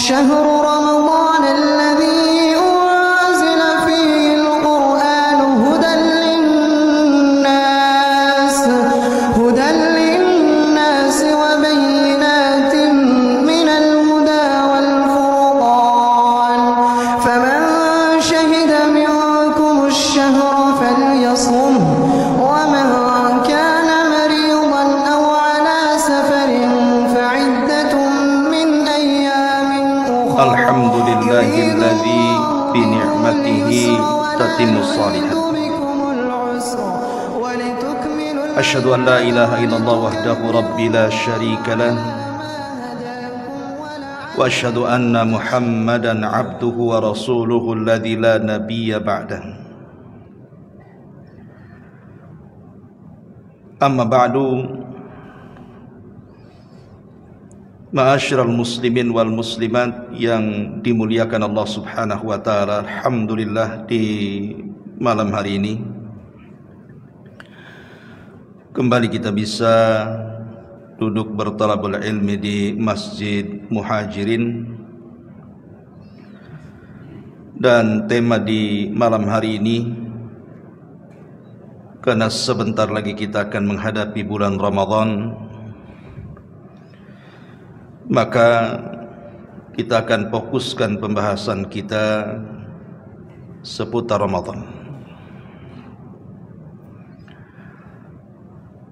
شهر رمضان الذي أنزل فيه القرآن هدى للناس وبينات من الهدى والفرقان فمن شهد منكم الشهر فليصمه ومن كان مريضا أو على سفر فعدة من أيام أخرى. الحمد لله الذي بنعمته تتم الصالحات. أشهد أن لا إله إلا الله وحده ربي لا شريك له وأشهد أن محمدا عبده ورسوله الذي لا نبي بعده. أما بعد Ma'asyiral muslimin wal muslimat yang dimuliakan Allah Subhanahu wa taala, alhamdulillah di malam hari ini kembali kita bisa duduk bertalabul ilmi di Masjid Muhajirin, dan tema di malam hari ini, karena sebentar lagi kita akan menghadapi bulan Ramadan, maka kita akan fokuskan pembahasan kita seputar Ramadan.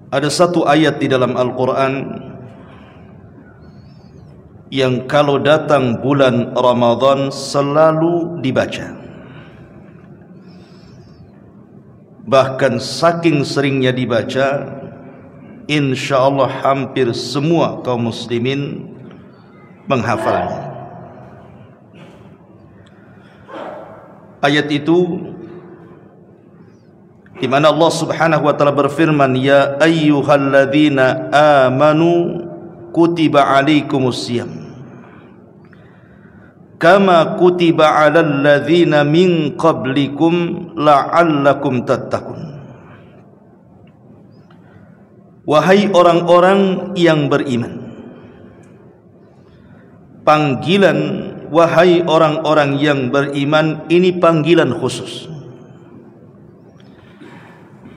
Ada satu ayat di dalam Al-Quran yang kalau datang bulan Ramadan selalu dibaca. Bahkan saking seringnya dibaca, insya Allah hampir semua kaum muslimin menghafalnya. Ayat itu di mana Allah Subhanahu wa taala berfirman, ya ayyuhalladzina amanu kutiba alaikumusiyam kama kutiba alal ladzina min qablikum la'allakum tattaqun. Wahai orang-orang yang beriman, panggilan wahai orang-orang yang beriman ini panggilan khusus,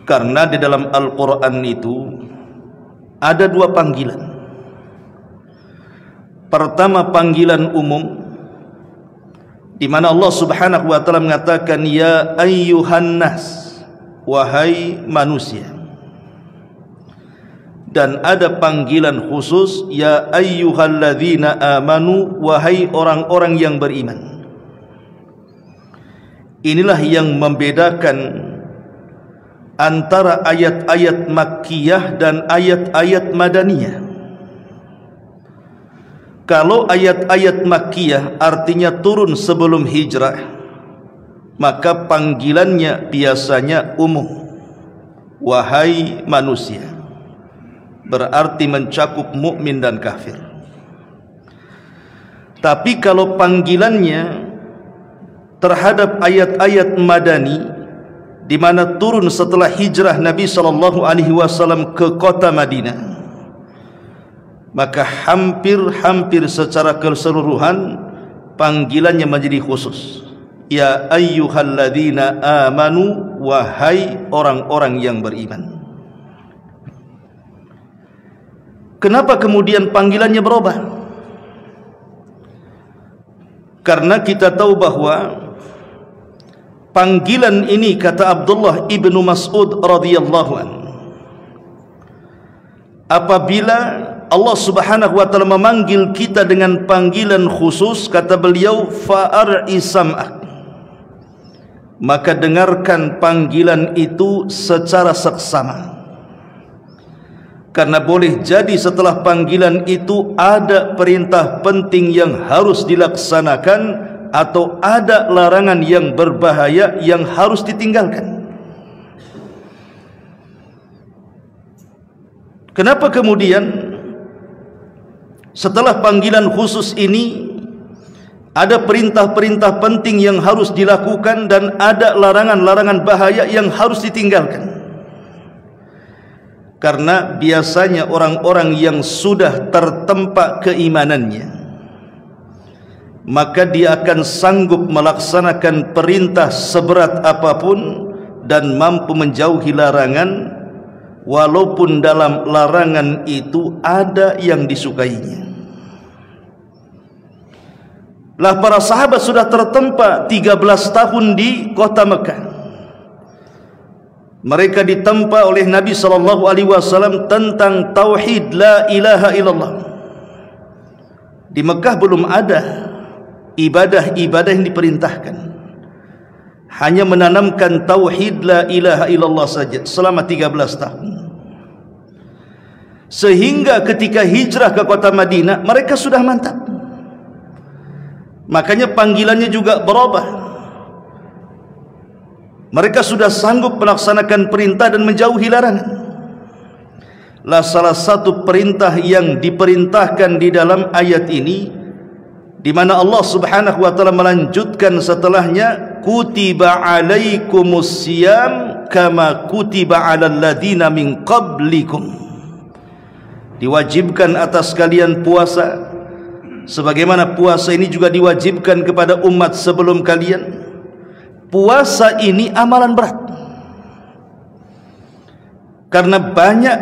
karena di dalam Al-Quran itu ada dua panggilan. Pertama panggilan umum, di mana Allah Subhanahu wa taala mengatakan ya ayyuhan nas, wahai manusia. Dan ada panggilan khusus, ya ayyuhalladzina amanu, wahai orang-orang yang beriman. Inilah yang membedakan antara ayat-ayat Makkiyah dan ayat-ayat Madaniyah. Kalau ayat-ayat Makkiyah artinya turun sebelum hijrah, maka panggilannya biasanya umum, wahai manusia, berarti mencakup mukmin dan kafir. Tapi kalau panggilannya terhadap ayat-ayat Madani, di mana turun setelah hijrah Nabi sallallahu alaihi wasallam ke kota Madinah, maka hampir secara keseluruhan panggilannya menjadi khusus, ya ayyuhalladzina amanu, wahai orang-orang yang beriman. Kenapa kemudian panggilannya berubah? Karena kita tahu bahwa panggilan ini, kata Abdullah ibnu Mas'ud radhiyallahu anhu, apabila Allah Subhanahu wa taala memanggil kita dengan panggilan khusus, kata beliau, fa'ar'i sam'ak, maka dengarkan panggilan itu secara seksama. Karena boleh jadi setelah panggilan itu ada perintah penting yang harus dilaksanakan, atau ada larangan yang berbahaya yang harus ditinggalkan. Kenapa kemudian setelah panggilan khusus ini ada perintah-perintah penting yang harus dilakukan dan ada larangan-larangan bahaya yang harus ditinggalkan? Karena biasanya orang-orang yang sudah tertempa keimanannya, maka dia akan sanggup melaksanakan perintah seberat apapun dan mampu menjauhi larangan, walaupun dalam larangan itu ada yang disukainya. Lah para sahabat sudah tertempa 13 tahun di kota Mekah. Mereka ditempa oleh Nabi SAW tentang tauhid la ilaha illallah. Di Mekah belum ada ibadah-ibadah yang diperintahkan, hanya menanamkan tauhid la ilaha illallah saja selama 13 tahun. Sehingga ketika hijrah ke kota Madinah, mereka sudah mantap. Makanya panggilannya juga berubah. Mereka sudah sanggup melaksanakan perintah dan menjauhi larangan. Lah salah satu perintah yang diperintahkan di dalam ayat ini, di mana Allah Subhanahu wa taala melanjutkan setelahnya, kutiba alaikumus siyam kama kutiba alal ladzina min qablikum. Diwajibkan atas kalian puasa sebagaimana puasa ini juga diwajibkan kepada umat sebelum kalian. Puasa ini amalan berat, karena banyak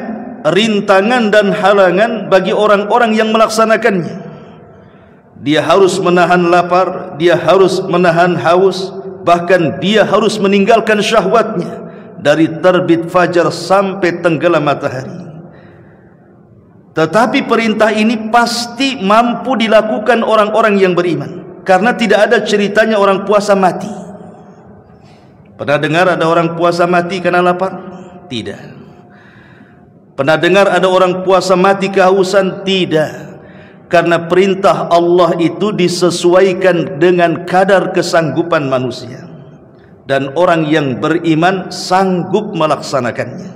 rintangan dan halangan bagi orang-orang yang melaksanakannya. Dia harus menahan lapar, dia harus menahan haus, bahkan dia harus meninggalkan syahwatnya dari terbit fajar sampai tenggelam matahari. Tetapi perintah ini pasti mampu dilakukan orang-orang yang beriman, karena tidak ada ceritanya orang puasa mati. Pernah dengar ada orang puasa mati karena lapar? Tidak. Pernah dengar ada orang puasa mati kehausan? Tidak. Karena perintah Allah itu disesuaikan dengan kadar kesanggupan manusia, dan orang yang beriman sanggup melaksanakannya.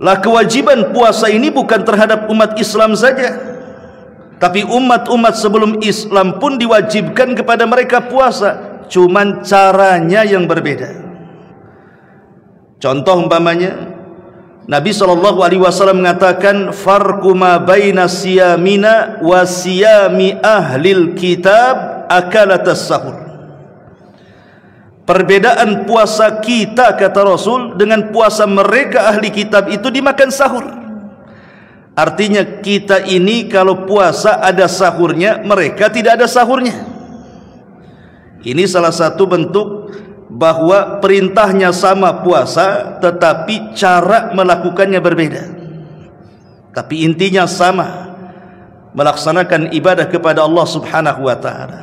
Lah kewajiban puasa ini bukan terhadap umat Islam saja, tapi umat-umat sebelum Islam pun diwajibkan kepada mereka puasa, cuman caranya yang berbeda. Contoh umpamanya, Nabi SAW mengatakan, farqu ma baina siyamina wa siyami ahlil kitab akalatas sahur. Perbedaan puasa kita, kata Rasul, dengan puasa mereka ahli kitab itu dimakan sahur. Artinya kita ini kalau puasa ada sahurnya, mereka tidak ada sahurnya. Ini salah satu bentuk bahwa perintahnya sama puasa, tetapi cara melakukannya berbeda. Tapi intinya sama, melaksanakan ibadah kepada Allah Subhanahu wa taala.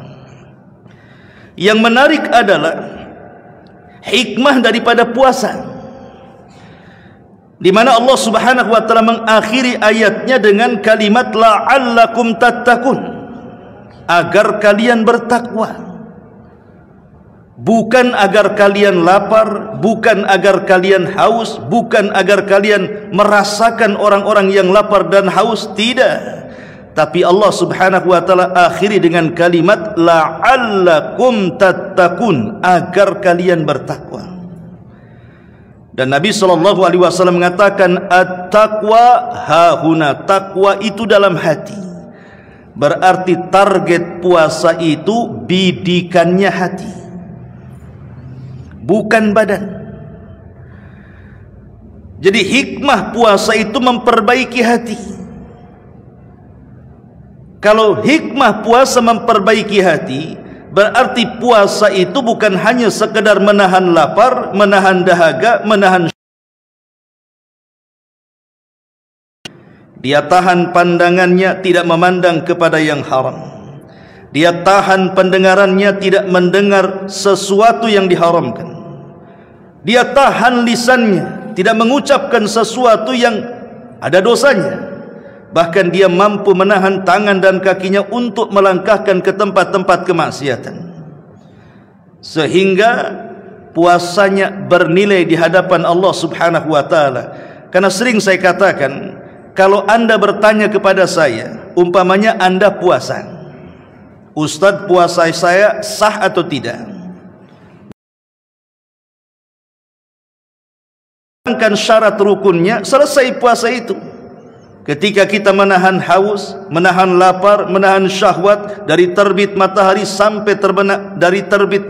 Yang menarik adalah hikmah daripada puasa, di mana Allah Subhanahu wa taala mengakhiri ayatnya dengan kalimat la'allakum tattaqun, agar kalian bertakwa. Bukan agar kalian lapar, bukan agar kalian haus, bukan agar kalian merasakan orang-orang yang lapar dan haus, tidak. Tapi Allah Subhanahu wa taala akhiri dengan kalimat la'allakum tattaqun, agar kalian bertakwa. Dan Nabi SAW mengatakan at-taqwa hahuna, takwa itu dalam hati. Berarti target puasa itu bidikannya hati, bukan badan. Jadi hikmah puasa itu memperbaiki hati. Kalau hikmah puasa memperbaiki hati, berarti puasa itu bukan hanya sekedar menahan lapar, menahan dahaga, menahan. Dia tahan pandangannya, tidak memandang kepada yang haram. Dia tahan pendengarannya, tidak mendengar sesuatu yang diharamkan. Dia tahan lisannya, tidak mengucapkan sesuatu yang ada dosanya. Bahkan dia mampu menahan tangan dan kakinya untuk melangkahkan ke tempat-tempat kemaksiatan, sehingga puasanya bernilai di hadapan Allah Subhanahu wa taala. Karena sering saya katakan, kalau Anda bertanya kepada saya, umpamanya Anda puasa, Ustadz, puasa saya sah atau tidak? Kan syarat rukunnya, selesai puasa itu. Ketika kita menahan haus, menahan lapar, menahan syahwat dari terbit matahari sampai terbenam, dari terbit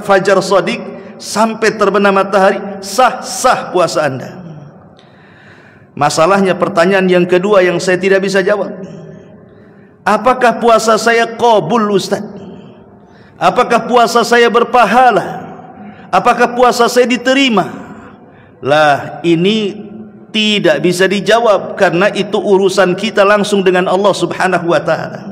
fajar shadiq sampai terbenam matahari, sah puasa Anda. Masalahnya pertanyaan yang kedua yang saya tidak bisa jawab. Apakah puasa saya qabul, Ustaz? Apakah puasa saya berpahala? Apakah puasa saya diterima? Lah, ini tidak bisa dijawab karena itu urusan kita langsung dengan Allah Subhanahu wa taala.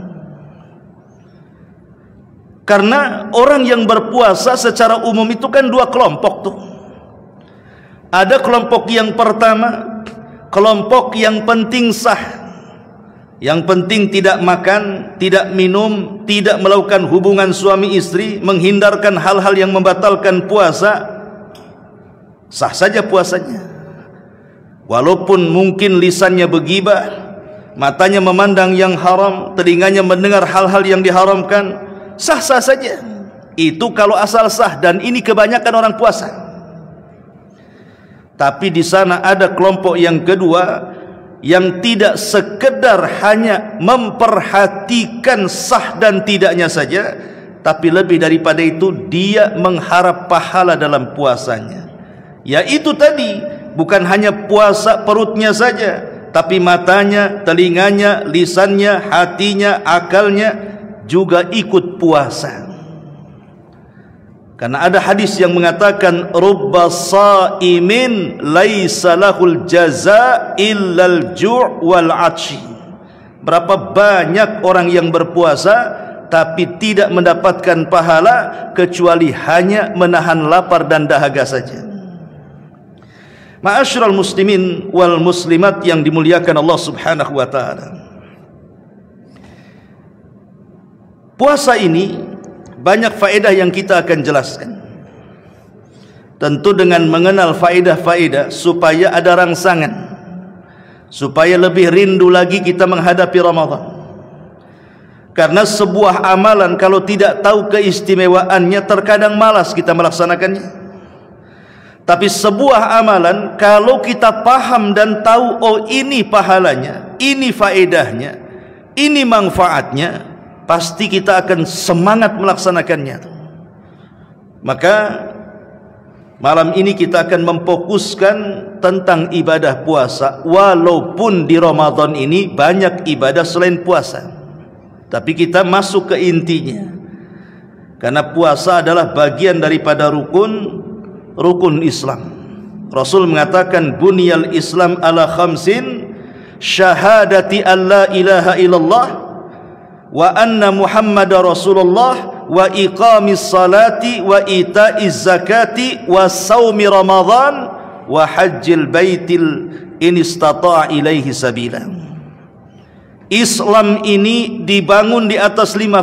Karena orang yang berpuasa secara umum itu kan dua kelompok tuh. Ada kelompok yang pertama, kelompok yang penting sah. Yang penting tidak makan, tidak minum, tidak melakukan hubungan suami istri, menghindarkan hal-hal yang membatalkan puasa. Sah saja puasanya. Walaupun mungkin lisannya bergibah, matanya memandang yang haram, telinganya mendengar hal-hal yang diharamkan, sah-sah saja. Itu kalau asal sah, dan ini kebanyakan orang puasa. Tapi di sana ada kelompok yang kedua yang tidak sekedar hanya memperhatikan sah dan tidaknya saja, tapi lebih daripada itu dia mengharap pahala dalam puasanya. Yaitu tadi, bukan hanya puasa perutnya saja, tapi matanya, telinganya, lisannya, hatinya, akalnya juga ikut puasa. Karena ada hadis yang mengatakan rubba shaimin laisa lahul jaza illal ju' wal 'atshi. Berapa banyak orang yang berpuasa tapi tidak mendapatkan pahala kecuali hanya menahan lapar dan dahaga saja. Ma'asyiral muslimin wal muslimat yang dimuliakan Allah Subhanahu wa taala. Puasa ini banyak faedah yang kita akan jelaskan. Tentu dengan mengenal faedah-faedah supaya ada rangsangan, supaya lebih rindu lagi kita menghadapi Ramadan. Karena sebuah amalan kalau tidak tahu keistimewaannya terkadang malas kita melaksanakannya. Tapi sebuah amalan kalau kita paham dan tahu, oh ini pahalanya, ini faedahnya, ini manfaatnya, pasti kita akan semangat melaksanakannya. Maka malam ini kita akan memfokuskan tentang ibadah puasa. Walaupun di Ramadan ini banyak ibadah selain puasa, tapi kita masuk ke intinya. Karena puasa adalah bagian daripada rukun Islam. Rasul mengatakan bunyal Islam ala khamsin, syahadati an la ilaha illallah wa anna Muhammadar Rasulullah wa iqamis salati wa ita'iz zakati wa saumi Ramadan wa hajjil baitil in istata'a ilaihi sabila. Islam ini dibangun di atas lima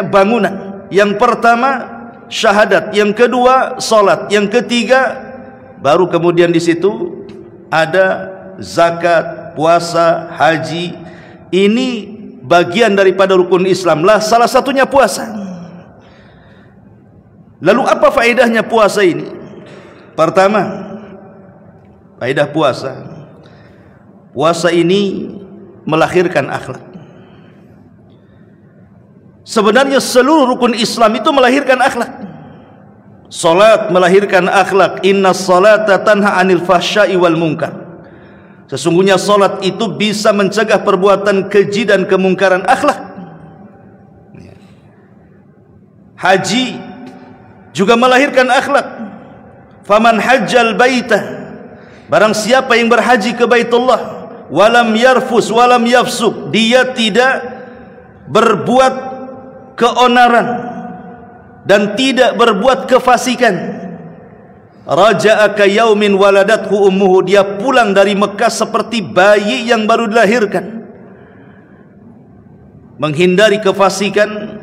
bangunan. Yang pertama syahadat, yang kedua salat, yang ketiga baru kemudian di situ ada zakat, puasa, haji. Ini bagian daripada rukun Islam lah, salah satunya puasa. Lalu apa faedahnya puasa ini? Pertama, faedah puasa. Puasa ini melahirkan akhlak. Sebenarnya seluruh rukun Islam itu melahirkan akhlak. Salat melahirkan akhlak. Innas salata tanha 'anil fahsya'i wal munkar. Sesungguhnya salat itu bisa mencegah perbuatan keji dan kemungkaran, akhlak. Haji juga melahirkan akhlak. Faman hajjal baita, barang siapa yang berhaji ke Baitullah, walam yarfus walam yafsuk, dia tidak berbuat keonaran dan tidak berbuat kefasikan, raja'a ka yaumin waladathu ummuhu, dia pulang dari Mekah seperti bayi yang baru dilahirkan. Menghindari kefasikan,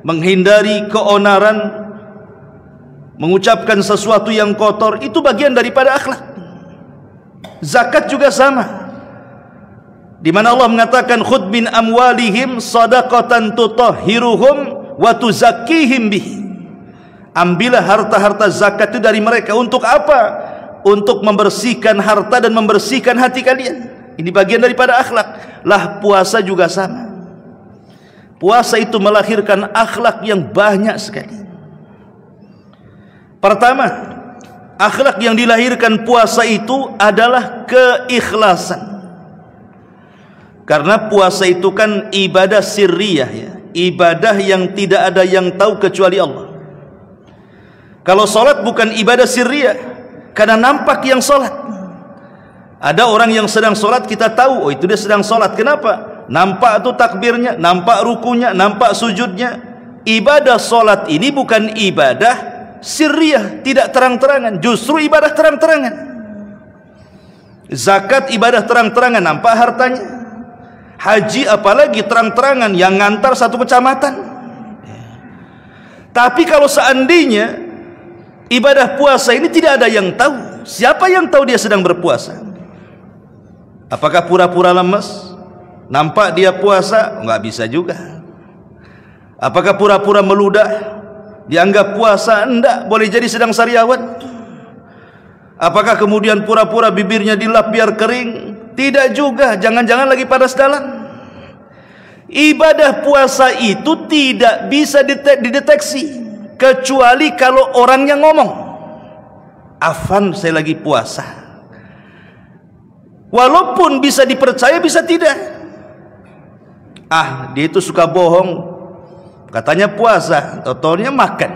menghindari keonaran, mengucapkan sesuatu yang kotor, itu bagian daripada akhlak. Zakat juga sama, di mana Allah mengatakan khudh min amwalihim shadaqatan tutahhiruhum wa tuzakkihim bih. Ambillah harta-harta zakat itu dari mereka. Untuk apa? untuk membersihkan harta dan membersihkan hati kalian. Ini bagian daripada akhlak. Lah puasa juga sama. Puasa itu melahirkan akhlak yang banyak sekali. Pertama, akhlak yang dilahirkan puasa itu adalah keikhlasan. Karena puasa itu kan ibadah sirriyah, ya, ibadah yang tidak ada yang tahu kecuali Allah. Kalau solat bukan ibadah sirriyah, karena nampak yang solat. Ada orang yang sedang solat, kita tahu, oh itu dia sedang solat. Kenapa? Nampak tuh takbirnya, nampak rukunya, nampak sujudnya. Ibadah solat ini bukan ibadah sirriyah, tidak terang-terangan, justru ibadah terang-terangan. Zakat ibadah terang-terangan, nampak hartanya. Haji apalagi terang-terangan, yang ngantar satu kecamatan. Tapi kalau seandainya ibadah puasa ini tidak ada yang tahu, siapa yang tahu dia sedang berpuasa? Apakah pura-pura lemes? Nampak dia puasa? Enggak bisa juga. Apakah pura-pura meludah? Dianggap puasa? Enggak, boleh jadi sedang sariawan. Apakah kemudian pura-pura bibirnya dilap biar kering? Tidak juga, jangan-jangan lagi padas dalam. Ibadah puasa itu tidak bisa dideteksi kecuali kalau orangnya ngomong, "Afan, saya lagi puasa." Walaupun bisa dipercaya, bisa tidak. Ah, dia itu suka bohong, katanya puasa, totalnya makan.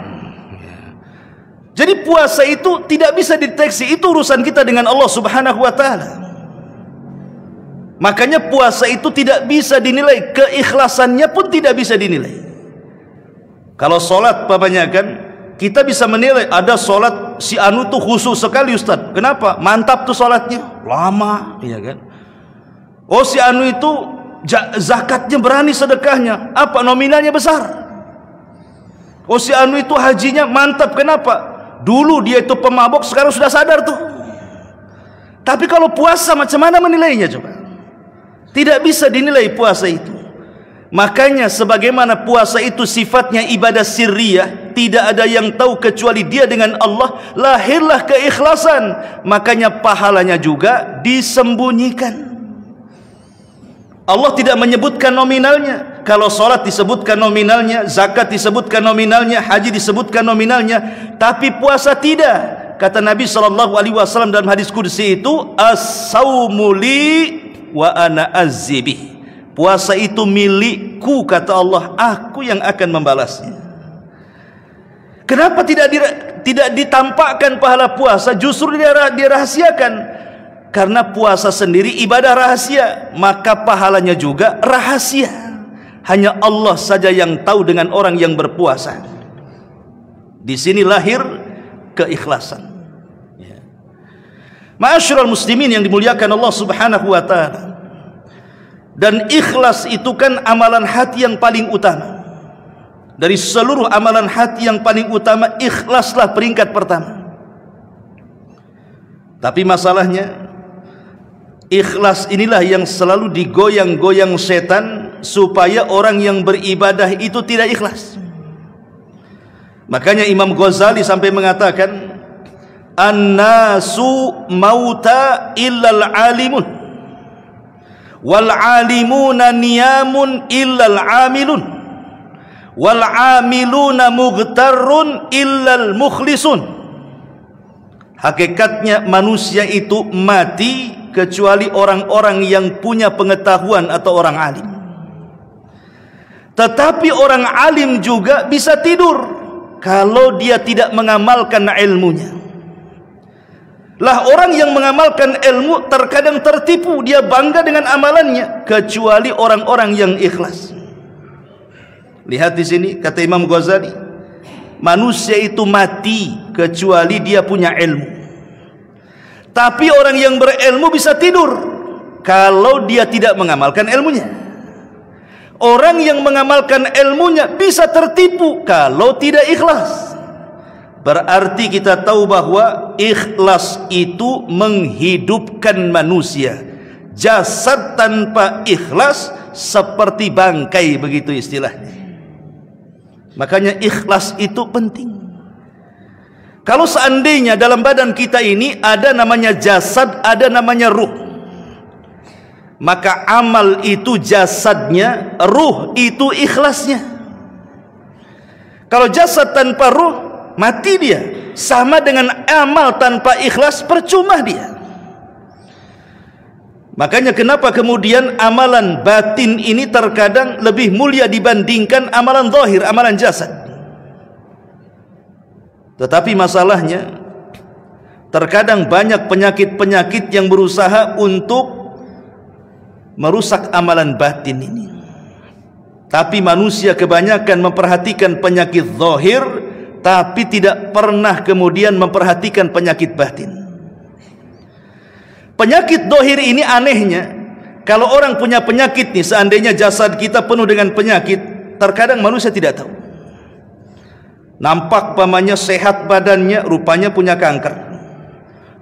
Jadi puasa itu tidak bisa dideteksi. Itu urusan kita dengan Allah Subhanahu wa ta'ala. Makanya puasa itu tidak bisa dinilai, keikhlasannya pun tidak bisa dinilai. Kalau solat papanya kan, kita bisa menilai, ada solat si anu tuh khusus sekali Ustaz. Kenapa? Mantap tuh solatnya, lama, iya kan? Oh si anu itu zakatnya berani, sedekahnya apa, nominalnya besar. Oh si anu itu hajinya mantap. Kenapa? Dulu dia itu pemabok, sekarang sudah sadar tuh. Tapi kalau puasa macam mana menilainya coba? Tidak bisa dinilai puasa itu. Makanya sebagaimana puasa itu sifatnya ibadah sirriyah, tidak ada yang tahu kecuali dia dengan Allah, lahirlah keikhlasan. Makanya pahalanya juga disembunyikan. Allah tidak menyebutkan nominalnya. Kalau solat disebutkan nominalnya, zakat disebutkan nominalnya, haji disebutkan nominalnya, tapi puasa tidak. Kata Nabi SAW dalam hadis qudsi itu, "As-saumu li wa ana azzibi." Puasa itu milikku, kata Allah, aku yang akan membalasnya. Kenapa tidak ditampakkan pahala puasa, justru dirahasiakan? Karena puasa sendiri ibadah rahasia, maka pahalanya juga rahasia. Hanya Allah saja yang tahu dengan orang yang berpuasa. Di sini lahir keikhlasan. Ma'asyiral muslimin yang dimuliakan Allah Subhanahu wa ta'ala. Dan ikhlas itu kan amalan hati yang paling utama. Dari seluruh amalan hati yang paling utama, ikhlaslah peringkat pertama. Tapi masalahnya, ikhlas inilah yang selalu digoyang-goyang setan supaya orang yang beribadah itu tidak ikhlas. Makanya Imam Ghazali sampai mengatakan, "An-nasu mauta illal alimun, wal alimuna niyamun illal amilun, wal amiluna mughtarrun illal mukhlisun." Hakikatnya manusia itu mati kecuali orang-orang yang punya pengetahuan atau orang alim. Tetapi orang alim juga bisa tidur kalau dia tidak mengamalkan ilmunya. Lah orang yang mengamalkan ilmu terkadang tertipu, dia bangga dengan amalannya, kecuali orang-orang yang ikhlas. Lihat di sini kata Imam Ghazali, manusia itu mati kecuali dia punya ilmu. Tapi orang yang berilmu bisa tidur kalau dia tidak mengamalkan ilmunya. Orang yang mengamalkan ilmunya bisa tertipu kalau tidak ikhlas. Berarti kita tahu bahwa ikhlas itu menghidupkan manusia. Jasad tanpa ikhlas seperti bangkai, begitu istilahnya. Makanya ikhlas itu penting. Kalau seandainya dalam badan kita ini ada namanya jasad, ada namanya ruh, maka amal itu jasadnya, ruh itu ikhlasnya. Kalau jasad tanpa ruh, mati dia. Sama dengan amal tanpa ikhlas, percuma dia. Makanya kenapa kemudian amalan batin ini terkadang lebih mulia dibandingkan amalan zahir, amalan jasad. Tetapi masalahnya, terkadang banyak penyakit-penyakit yang berusaha untuk merusak amalan batin ini. Tapi manusia kebanyakan memperhatikan penyakit zahir, tapi tidak pernah kemudian memperhatikan penyakit batin. Penyakit zahir ini anehnya, kalau orang punya penyakit nih, seandainya jasad kita penuh dengan penyakit, terkadang manusia tidak tahu. Nampak pamannya sehat badannya, rupanya punya kanker.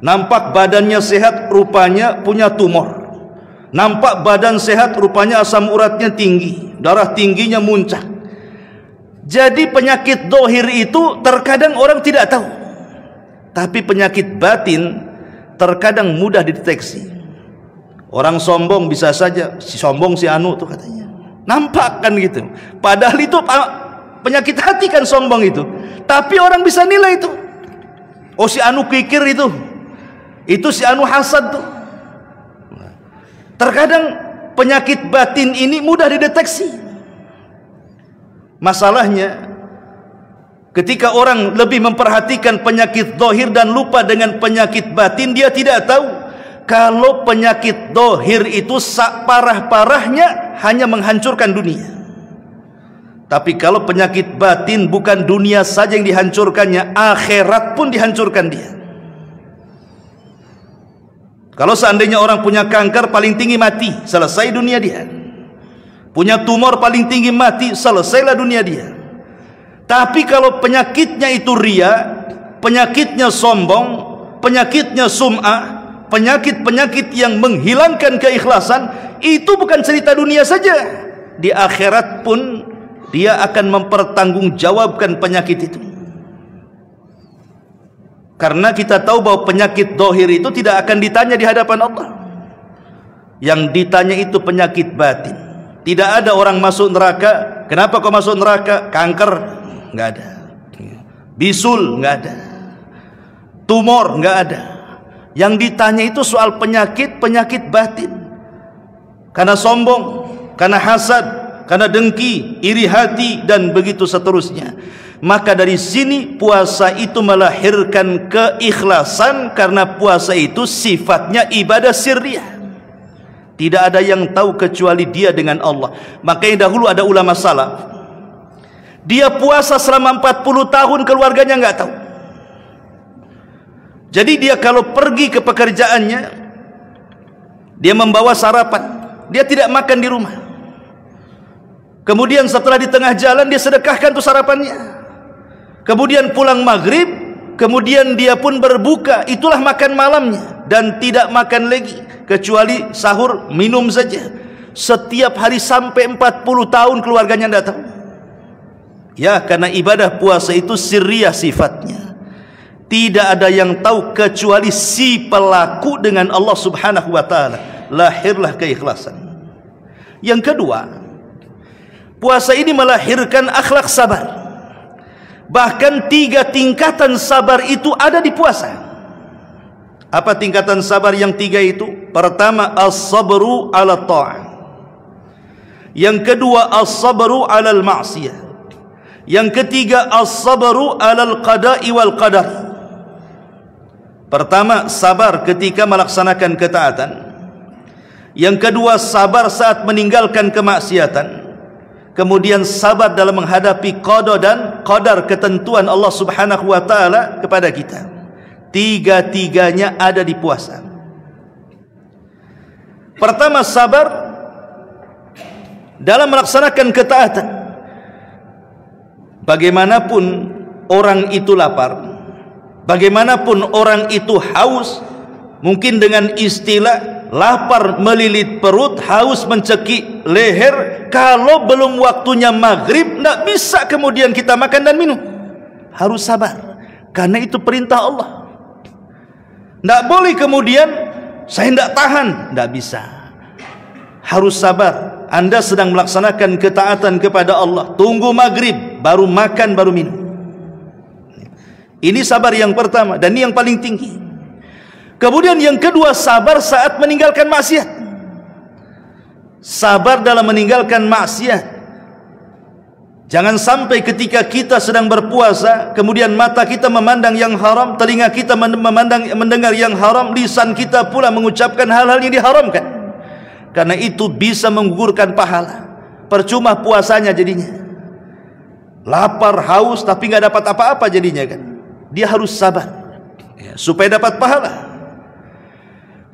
Nampak badannya sehat, rupanya punya tumor. Nampak badan sehat, rupanya asam uratnya tinggi, darah tingginya muncak. Jadi penyakit zahir itu terkadang orang tidak tahu. Tapi penyakit batin terkadang mudah dideteksi. Orang sombong bisa saja, si sombong si anu tuh katanya. Nampak kan gitu. Padahal itu penyakit hati kan sombong itu. Tapi orang bisa nilai itu. Oh si anu kikir itu. Itu si anu hasad tuh. Terkadang penyakit batin ini mudah dideteksi. Masalahnya, ketika orang lebih memperhatikan penyakit zahir dan lupa dengan penyakit batin, dia tidak tahu kalau penyakit zahir itu parah-parahnya hanya menghancurkan dunia. Tapi kalau penyakit batin, bukan dunia saja yang dihancurkannya, akhirat pun dihancurkan dia. Kalau seandainya orang punya kanker, paling tinggi mati, selesai dunia dia. Punya tumor, paling tinggi mati, selesailah dunia dia. Tapi kalau penyakitnya itu ria, penyakitnya sombong, penyakitnya sum'ah, penyakit-penyakit yang menghilangkan keikhlasan, itu bukan cerita dunia saja. Di akhirat pun dia akan mempertanggungjawabkan penyakit itu. Karena kita tahu bahwa penyakit zahir itu tidak akan ditanya di hadapan Allah. Yang ditanya itu penyakit batin. Tidak ada orang masuk neraka, kenapa kau masuk neraka? Kanker, enggak ada. Bisul, enggak ada. Tumor, enggak ada. Yang ditanya itu soal penyakit batin. Karena sombong, karena hasad, karena dengki, iri hati, dan begitu seterusnya. Maka dari sini puasa itu melahirkan keikhlasan, karena puasa itu sifatnya ibadah sirriyah. Tidak ada yang tahu kecuali dia dengan Allah. Makanya dahulu ada ulama salaf, dia puasa selama 40 tahun, keluarganya nggak tahu. Jadi dia kalau pergi ke pekerjaannya, dia membawa sarapan, dia tidak makan di rumah. Kemudian setelah di tengah jalan dia sedekahkan tuh sarapannya. Kemudian pulang maghrib, kemudian dia pun berbuka, itulah makan malamnya, dan tidak makan lagi kecuali sahur, minum saja. Setiap hari sampai 40 tahun keluarganya tidak tahu. Ya, karena ibadah puasa itu sirriyah sifatnya. Tidak ada yang tahu kecuali si pelaku dengan Allah Subhanahu wa taala. Lahirlah keikhlasan. Yang kedua, puasa ini melahirkan akhlak sabar. Bahkan 3 tingkatan sabar itu ada di puasa. Apa tingkatan sabar yang 3 itu? Pertama, as-sabru ala ta'ah. Yang kedua, as-sabru ala al-ma'siyah. Yang ketiga, as-sabru ala al-qada'i wal qadar. Pertama, sabar ketika melaksanakan ketaatan. Yang kedua, sabar saat meninggalkan kemaksiatan. Kemudian sabar dalam menghadapi qada dan qadar, ketentuan Allah Subhanahu wa taala kepada kita. 3-tiganya ada di puasa. Pertama, sabar dalam melaksanakan ketaatan. Bagaimanapun orang itu lapar, bagaimanapun orang itu haus, mungkin dengan istilah lapar melilit perut, haus mencekik leher, kalau belum waktunya maghrib, tidak bisa kemudian kita makan dan minum. Harus sabar. karena itu perintah Allah. Tidak boleh kemudian saya tidak tahan, tidak bisa. Harus sabar. Anda sedang melaksanakan ketaatan kepada Allah, tunggu maghrib baru makan baru minum. Ini sabar yang pertama dan ini yang paling tinggi. Kemudian yang kedua, sabar saat meninggalkan maksiat. Sabar dalam meninggalkan maksiat. Jangan sampai ketika kita sedang berpuasa, kemudian mata kita memandang yang haram, telinga kita mendengar yang haram, lisan kita pula mengucapkan hal-hal yang diharamkan. Karena itu bisa menggugurkan pahala. Percuma puasanya jadinya. Lapar, haus, tapi nggak dapat apa-apa jadinya kan. Dia harus sabar ya, supaya dapat pahala.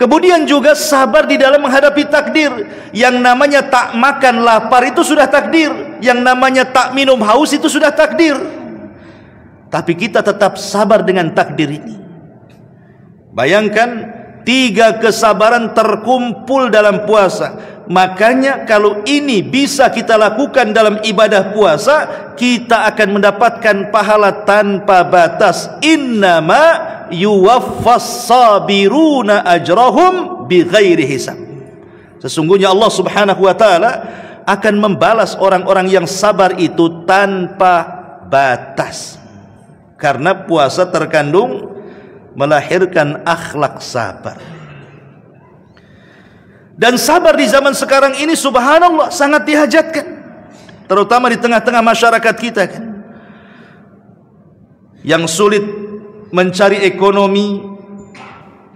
Kemudian juga sabar di dalam menghadapi takdir. Yang namanya tak makan lapar itu sudah takdir. Yang namanya tak minum haus itu sudah takdir. Tapi kita tetap sabar dengan takdir ini. Bayangkan 3 kesabaran terkumpul dalam puasa. Makanya kalau ini bisa kita lakukan dalam ibadah puasa, kita akan mendapatkan pahala tanpa batas. Innama yuwaffas sabiruna ajrahum bighairi hisab. Sesungguhnya Allah Subhanahu wa taala akan membalas orang-orang yang sabar itu tanpa batas. Karena puasa terkandung melahirkan akhlak sabar. Dan sabar di zaman sekarang ini subhanallah sangat dihajatkan, terutama di tengah-tengah masyarakat kita kan, yang sulit mencari ekonomi,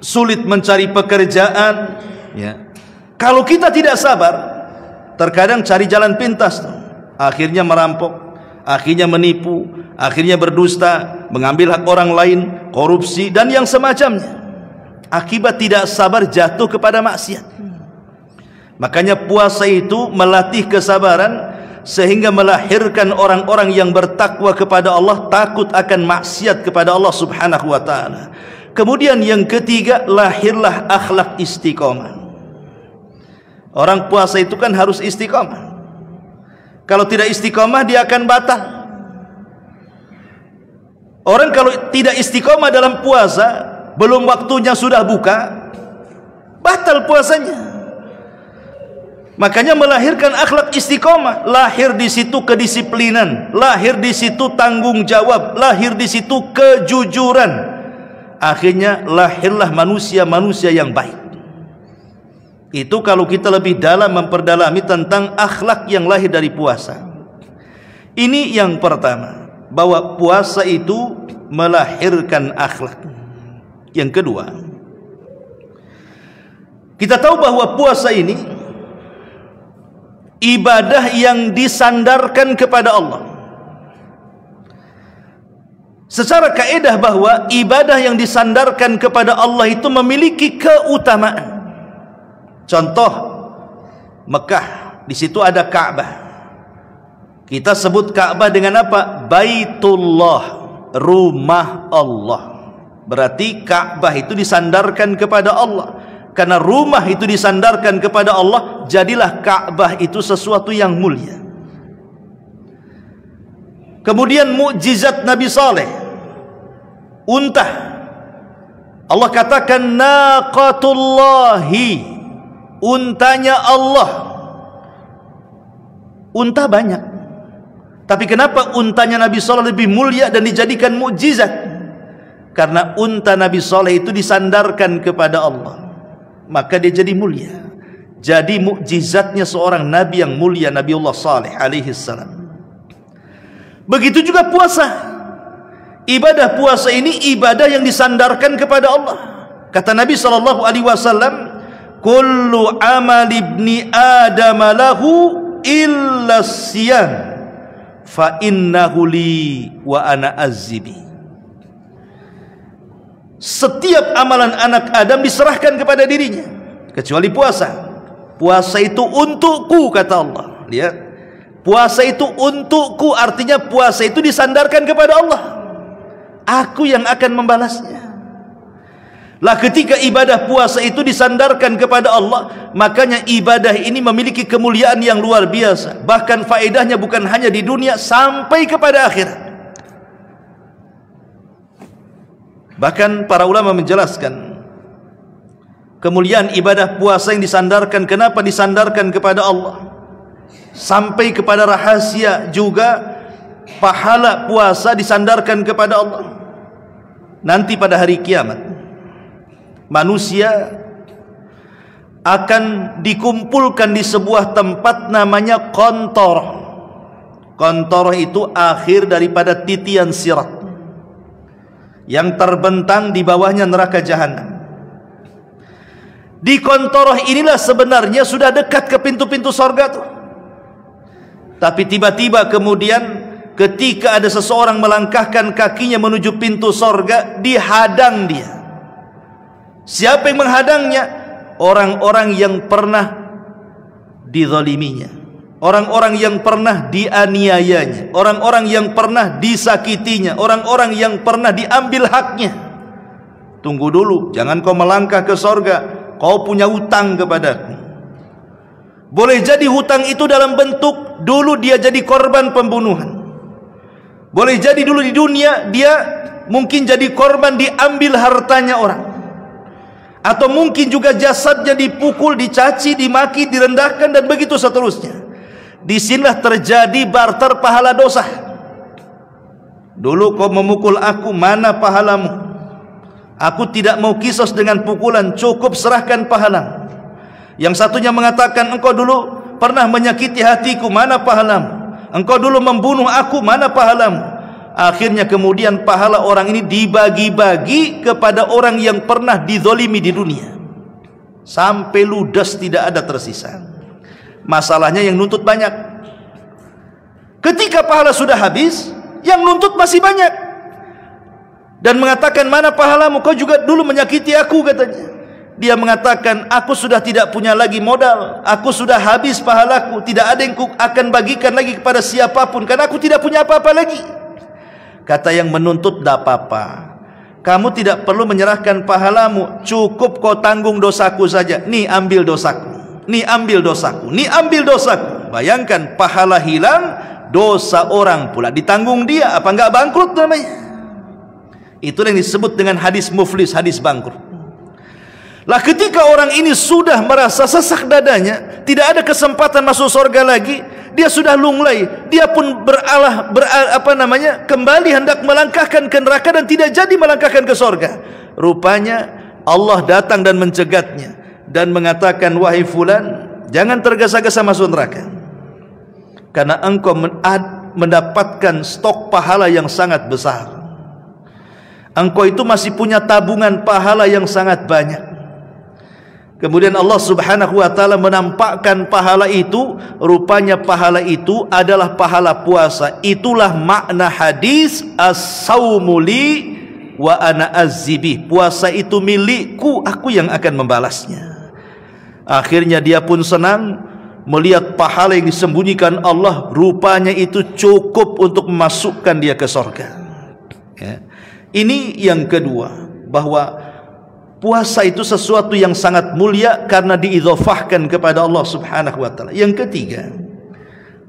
sulit mencari pekerjaan ya. Kalau kita tidak sabar, terkadang cari jalan pintas, akhirnya merampok, akhirnya menipu, akhirnya berdusta, mengambil hak orang lain, korupsi dan yang semacamnya. Akibat tidak sabar jatuh kepada maksiat. Makanya puasa itu melatih kesabaran sehingga melahirkan orang-orang yang bertakwa kepada Allah, takut akan maksiat kepada Allah Subhanahu wa taala. Kemudian yang ketiga, lahirlah akhlak istiqomah. Orang puasa itu kan harus istiqomah. Kalau tidak istiqomah dia akan batal. Orang kalau tidak istiqomah dalam puasa, belum waktunya sudah buka, batal puasanya. Makanya melahirkan akhlak istiqomah, lahir di situ kedisiplinan, lahir di situ tanggung jawab, lahir di situ kejujuran. Akhirnya lahirlah manusia-manusia yang baik. Itu kalau kita lebih dalam memperdalami tentang akhlak yang lahir dari puasa. Ini yang pertama, bahwa puasa itu melahirkan akhlak. Yang kedua, kita tahu bahwa puasa ini ibadah yang disandarkan kepada Allah. Secara kaidah bahwa ibadah yang disandarkan kepada Allah itu memiliki keutamaan. Contoh Mekah, di situ ada Ka'bah. Kita sebut Ka'bah dengan apa? Baitullah, rumah Allah. Berarti Ka'bah itu disandarkan kepada Allah. Karena rumah itu disandarkan kepada Allah, jadilah Ka'bah itu sesuatu yang mulia. Kemudian mukjizat Nabi Saleh, unta. Allah katakan naqatullahi, untanya Allah. Unta banyak, tapi kenapa untanya Nabi Saleh lebih mulia dan dijadikan mukjizat? Karena unta Nabi Saleh itu disandarkan kepada Allah, maka dia jadi mulia. Jadi mukjizatnya seorang nabi yang mulia, Nabiullah Saleh alaihi salam. Begitu juga puasa. Ibadah puasa ini ibadah yang disandarkan kepada Allah. Kata Nabi sallallahu alaihi wasallam, "Kullu amal ibni Adam lahu illa siyam, fa innahu li wa ana azzibi." Setiap amalan anak Adam diserahkan kepada dirinya, kecuali puasa. Puasa itu untukku, kata Allah. Lihat, puasa itu untukku, artinya puasa itu disandarkan kepada Allah. Aku yang akan membalasnya. Lah ketika ibadah puasa itu disandarkan kepada Allah, makanya ibadah ini memiliki kemuliaan yang luar biasa. Bahkan faedahnya bukan hanya di dunia, sampai kepada akhirat. Bahkan para ulama menjelaskan kemuliaan ibadah puasa yang disandarkan, kenapa disandarkan kepada Allah, sampai kepada rahasia juga pahala puasa disandarkan kepada Allah. Nanti pada hari kiamat manusia akan dikumpulkan di sebuah tempat namanya Qantarah. Qantarah itu akhir daripada titian sirat yang terbentang di bawahnya neraka jahanam. Di Qantarah inilah sebenarnya sudah dekat ke pintu-pintu sorga tuh. Tapi tiba-tiba kemudian ketika ada seseorang melangkahkan kakinya menuju pintu sorga, dihadang dia. Siapa yang menghadangnya? Orang-orang yang pernah dizaliminya, orang-orang yang pernah dianiayanya, orang-orang yang pernah disakitinya, orang-orang yang pernah diambil haknya. Tunggu dulu, jangan kau melangkah ke sorga, kau punya hutang kepadaku. Boleh jadi hutang itu dalam bentuk dulu dia jadi korban pembunuhan, boleh jadi dulu di dunia dia mungkin jadi korban diambil hartanya orang, atau mungkin juga jasadnya dipukul, dicaci, dimaki, direndahkan, dan begitu seterusnya. Disinilah terjadi barter pahala dosa. Dulu kau memukul aku, mana pahalamu? Aku tidak mau kisos dengan pukulan, cukup serahkan pahalamu. Yang satunya mengatakan, engkau dulu pernah menyakiti hatiku, mana pahalamu? Engkau dulu membunuh aku, mana pahalamu? Akhirnya kemudian pahala orang ini dibagi-bagi kepada orang yang pernah dizalimi di dunia, sampai ludas tidak ada tersisa. Masalahnya yang nuntut banyak. Ketika pahala sudah habis, yang nuntut masih banyak, dan mengatakan, mana pahalamu? Kau juga dulu menyakiti aku, katanya. Dia mengatakan, aku sudah tidak punya lagi modal, aku sudah habis pahalaku, tidak ada yang akan bagikan lagi kepada siapapun, karena aku tidak punya apa-apa lagi. Kata yang menuntut, tidak apa-apa, kamu tidak perlu menyerahkan pahalamu, cukup kau tanggung dosaku saja. Nih ambil dosaku, nih ambil dosaku, nih ambil dosaku. Bayangkan, pahala hilang, dosa orang pula ditanggung dia. Apa enggak bangkrut namanya? Itu yang disebut dengan hadis muflis, hadis bangkrut. Lah ketika orang ini sudah merasa sesak dadanya, tidak ada kesempatan masuk surga lagi, dia sudah lunglai, dia pun kembali hendak melangkahkan ke neraka dan tidak jadi melangkahkan ke surga. Rupanya Allah datang dan mencegatnya dan mengatakan, wahai fulan, jangan tergesa-gesa masuk neraka, karena engkau mendapatkan stok pahala yang sangat besar. Engkau itu masih punya tabungan pahala yang sangat banyak. Kemudian Allah subhanahu wa ta'ala menampakkan pahala itu. Rupanya pahala itu adalah pahala puasa. Itulah makna hadis as-sawmu li wa ana azzibi. Puasa itu milikku, aku yang akan membalasnya. Akhirnya dia pun senang melihat pahala yang disembunyikan Allah. Rupanya itu cukup untuk memasukkan dia ke surga. Ya. Ini yang kedua, bahwa puasa itu sesuatu yang sangat mulia karena diidhofahkan kepada Allah subhanahu wa ta'ala. Yang ketiga,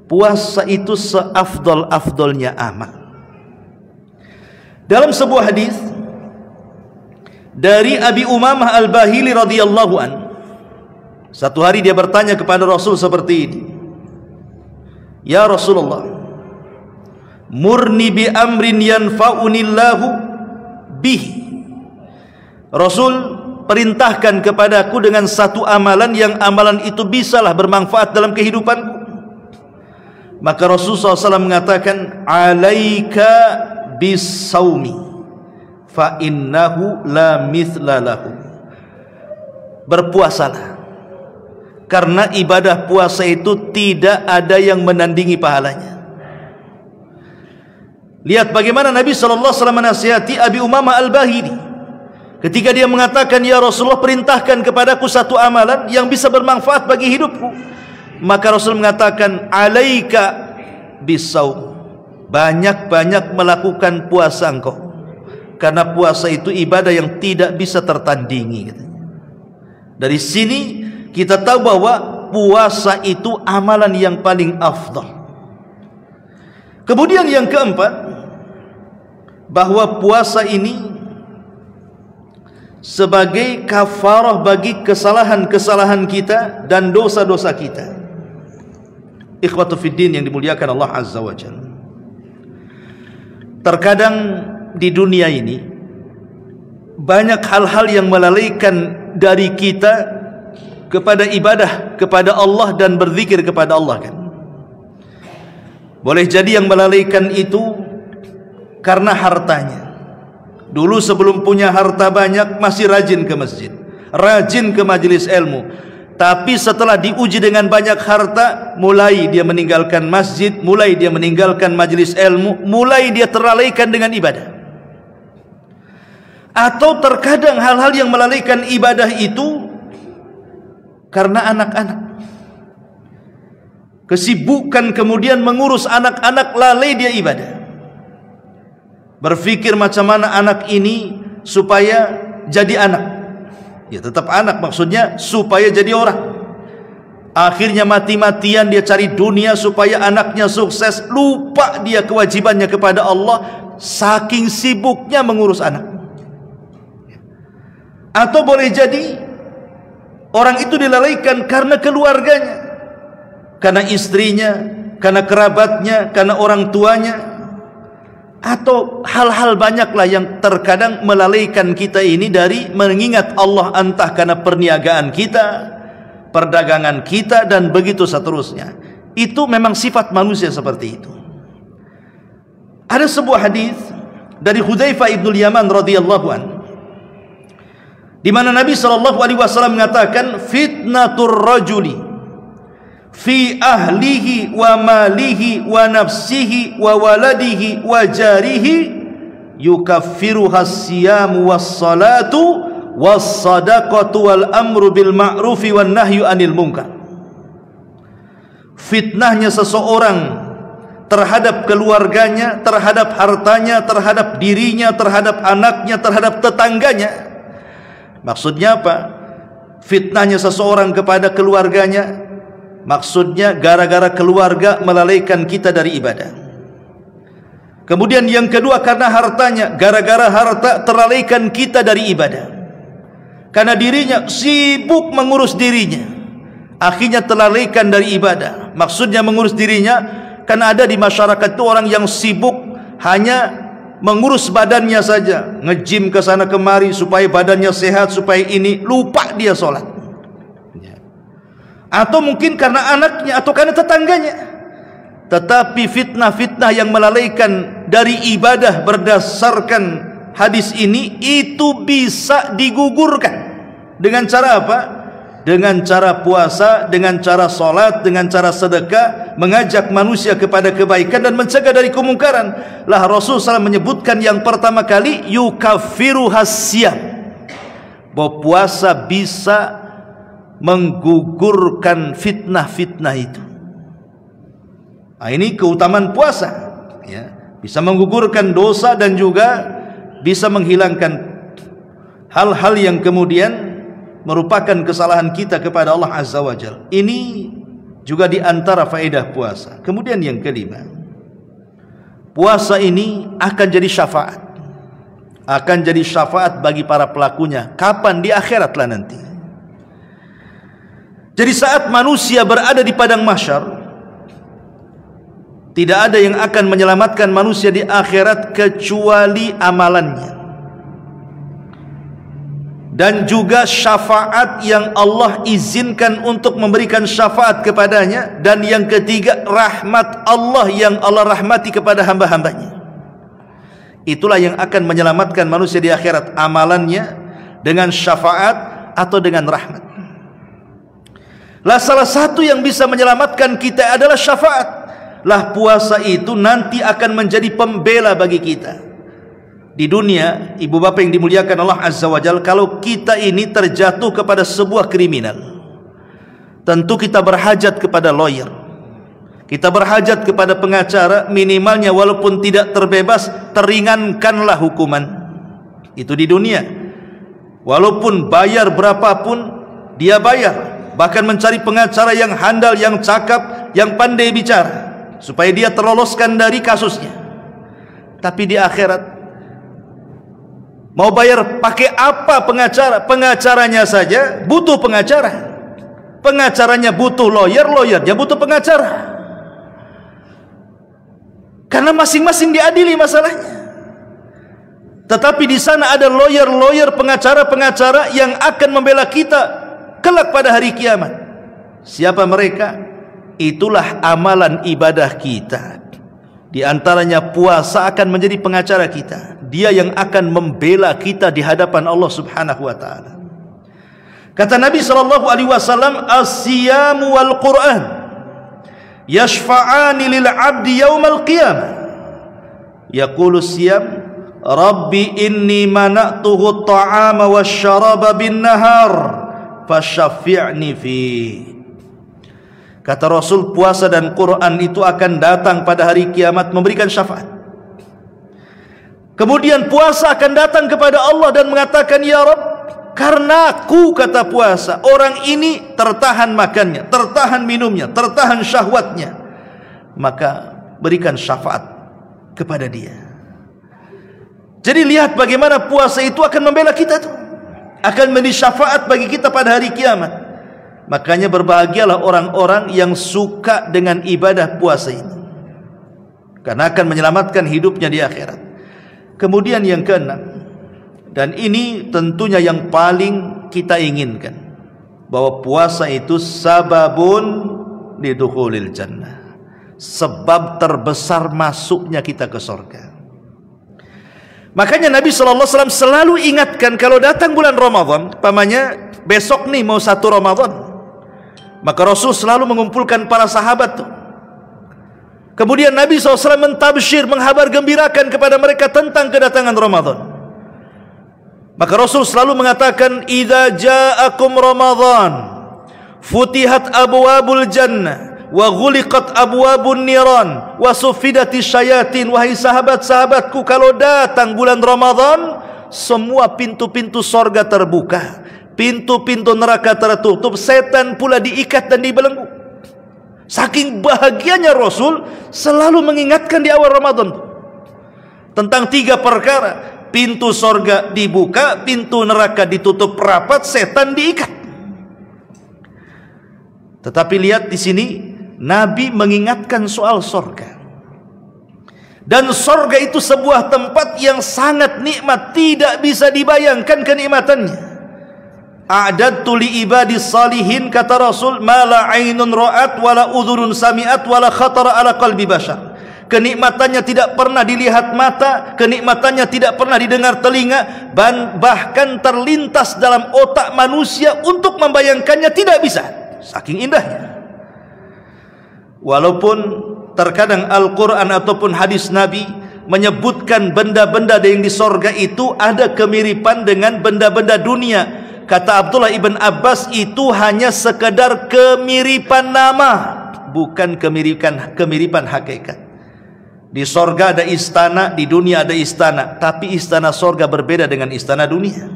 puasa itu seafdol-afdolnya amal. Dalam sebuah hadis dari Abi Umamah Al-Bahili radhiyallahu an, satu hari dia bertanya kepada Rasul seperti ini, ya Rasulullah, murni bi amrin yanfa'unillahu bihi. Rasul perintahkan kepadaku dengan satu amalan yang amalan itu bisalah bermanfaat dalam kehidupanku. Maka Rasulullah SAW mengatakan, alaika bisawmi fa innahu la mithla lahu. Berpuasalah, karena ibadah puasa itu tidak ada yang menandingi pahalanya. Lihat bagaimana Nabi SAW menasihati Abi Umamah Al-Bahili ketika dia mengatakan, ya Rasulullah, perintahkan kepadaku satu amalan yang bisa bermanfaat bagi hidupku. Maka Rasul mengatakan, alaika bisawm, banyak-banyak melakukan puasa engkau, karena puasa itu ibadah yang tidak bisa tertandingi. Dari sini kita tahu bahwa puasa itu amalan yang paling afdal. Kemudian yang keempat, bahwa puasa ini sebagai kafarah bagi kesalahan-kesalahan kita dan dosa-dosa kita. Ikhwatu fiddin yang dimuliakan Allah Azza wa Jalla. Terkadang di dunia ini banyak hal-hal yang melalaikan dari kita kepada ibadah kepada Allah dan berzikir kepada Allah kan. Boleh jadi yang melalaikan itu karena hartanya. Dulu sebelum punya harta banyak masih rajin ke masjid, rajin ke majelis ilmu. Tapi setelah diuji dengan banyak harta, mulai dia meninggalkan masjid, mulai dia meninggalkan majelis ilmu, mulai dia terlalaikan dengan ibadah. Atau terkadang hal-hal yang melalaikan ibadah itu karena anak-anak. Kesibukan kemudian mengurus anak-anak, lalai dia ibadah. Berpikir macam mana anak ini supaya jadi anak. Ya tetap anak, maksudnya supaya jadi orang. Akhirnya mati-matian dia cari dunia supaya anaknya sukses, lupa dia kewajibannya kepada Allah, saking sibuknya mengurus anak. Atau boleh jadi orang itu dilalaikan karena keluarganya, karena istrinya, karena kerabatnya, karena orang tuanya. Atau hal-hal banyaklah yang terkadang melalaikan kita ini dari mengingat Allah, entah karena perniagaan kita, perdagangan kita, dan begitu seterusnya. Itu memang sifat manusia seperti itu. Ada sebuah hadis dari Hudzaifah ibnul Yaman radhiyallahu anhu, di mana Nabi SAW mengatakan, fitnatur rajuli fi ahlihi wa malihi wa nafsihi wa waladihi wa jarihi yukaffiruha as-siyamu was-salatu was-sadaqatu wal amru bil ma'rufi wan nahyu anil munkar. Fitnahnya seseorang terhadap keluarganya, terhadap hartanya, terhadap dirinya, terhadap anaknya, terhadap tetangganya. Maksudnya apa? Fitnahnya seseorang kepada keluarganya, maksudnya gara-gara keluarga melalaikan kita dari ibadah. Kemudian yang kedua karena hartanya, gara-gara harta terlalaikan kita dari ibadah. Karena dirinya sibuk mengurus dirinya, akhirnya terlalaikan dari ibadah. Maksudnya mengurus dirinya, karena ada di masyarakat itu orang yang sibuk hanya mengurus badannya saja, nge-gym ke sana kemari supaya badannya sehat, supaya ini, lupa dia sholat. Atau mungkin karena anaknya atau karena tetangganya. Tetapi fitnah-fitnah yang melalaikan dari ibadah berdasarkan hadis ini, itu bisa digugurkan. Dengan cara apa? Dengan cara puasa, dengan cara sholat, dengan cara sedekah, mengajak manusia kepada kebaikan dan mencegah dari kemungkaran. Lah Rasulullah SAW menyebutkan yang pertama kali, yukaffiru hasyam, bahwa puasa bisa menggugurkan fitnah-fitnah itu. Nah, ini keutamaan puasa, ya. Bisa menggugurkan dosa dan juga bisa menghilangkan hal-hal yang kemudian merupakan kesalahan kita kepada Allah Azza wa Jalla. Ini juga di antara faedah puasa. Kemudian yang kelima, puasa ini akan jadi syafaat. Akan jadi syafaat bagi para pelakunya. Kapan? Di akhirat lah nanti. Jadi saat manusia berada di padang mahsyar, tidak ada yang akan menyelamatkan manusia di akhirat kecuali amalannya, dan juga syafaat yang Allah izinkan untuk memberikan syafaat kepadanya, dan yang ketiga rahmat Allah yang Allah rahmati kepada hamba-hambanya. Itulah yang akan menyelamatkan manusia di akhirat, amalannya dengan syafaat atau dengan rahmat. Lah salah satu yang bisa menyelamatkan kita adalah syafaat. Lah puasa itu nanti akan menjadi pembela bagi kita. Di dunia, ibu bapak yang dimuliakan Allah Azza wa Jalla, kalau kita ini terjatuh kepada sebuah kriminal, tentu kita berhajat kepada lawyer, kita berhajat kepada pengacara, minimalnya walaupun tidak terbebas, teringankanlah hukuman. Itu di dunia. Walaupun bayar berapapun, dia bayar. Bahkan mencari pengacara yang handal, yang cakap, yang pandai bicara, supaya dia terloloskan dari kasusnya. Tapi di akhirat, Mau bayar pakai apa pengacara? Pengacaranya saja butuh pengacara. Pengacaranya butuh lawyer, lawyernya butuh pengacara. Karena masing-masing diadili masalahnya. Tetapi di sana ada lawyer, pengacara yang akan membela kita kelak pada hari kiamat. Siapa mereka? Itulah amalan ibadah kita. Di antaranya puasa akan menjadi pengacara kita. Dia yang akan membela kita di hadapan Allah Subhanahu wa taala. Kata Nabi sallallahu alaihi wasallam, "As-siyamu wal Qur'an yashfa'ani lil 'abdi yaumal qiyamah." Yaqulu siyam, "Rabbi inni mana'tuhu at-ta'ama wasyaraba bin nahar fasyafi'ni fi." Kata Rasul, puasa dan Quran itu akan datang pada hari kiamat memberikan syafaat. Kemudian puasa akan datang kepada Allah dan mengatakan, "Ya Rabb, karena aku," kata puasa, "orang ini tertahan makannya, tertahan minumnya, tertahan syahwatnya, maka berikan syafaat kepada dia." Jadi lihat bagaimana puasa itu akan membela kita tuh, akan menjadi syafaat bagi kita pada hari kiamat. Makanya berbahagialah orang-orang yang suka dengan ibadah puasa ini, karena akan menyelamatkan hidupnya di akhirat. Kemudian yang keenam, dan ini tentunya yang paling kita inginkan, bahwa puasa itu sababun lidukhulil jannah, sebab terbesar masuknya kita ke surga. Makanya Nabi SAW selalu ingatkan kalau datang bulan Ramadan, pamannya besok nih mau 1 Ramadan, maka Rasul selalu mengumpulkan para sahabat tuh. Kemudian Nabi SAW mentabsyir, menghabar gembirakan kepada mereka tentang kedatangan Ramadan. Maka Rasul selalu mengatakan, "Idza ja'akum Ramadan, futihat abwabul jannah, wa ghuliqat abwabun niran, wa sufidati syayatin." Wahai sahabat-sahabatku, kalau datang bulan Ramadan, semua pintu-pintu sorga terbuka, pintu-pintu neraka tertutup, setan pula diikat dan dibelenggu. Saking bahagianya Rasul selalu mengingatkan di awal Ramadan tentang 3 perkara: pintu sorga dibuka, pintu neraka ditutup rapat, setan diikat. Tetapi lihat di sini, Nabi mengingatkan soal sorga. Dan sorga itu sebuah tempat yang sangat nikmat, tidak bisa dibayangkan kenikmatannya. "A'dadtu li ibadis salihin," kata Rasul, "ma la 'ainun ra'at wa la udhunun sami'at wa la khatara ala qalbi bashar." Kenikmatannya tidak pernah dilihat mata, kenikmatannya tidak pernah didengar telinga, bahkan terlintas dalam otak manusia untuk membayangkannya tidak bisa, saking indahnya. Walaupun terkadang Al-Quran ataupun hadis Nabi menyebutkan benda-benda yang di sorga itu ada kemiripan dengan benda-benda dunia. Kata Abdullah ibn Abbas, itu hanya sekedar kemiripan nama, bukan kemiripan hakikat. Di sorga ada istana, di dunia ada istana, tapi istana sorga berbeda dengan istana dunia.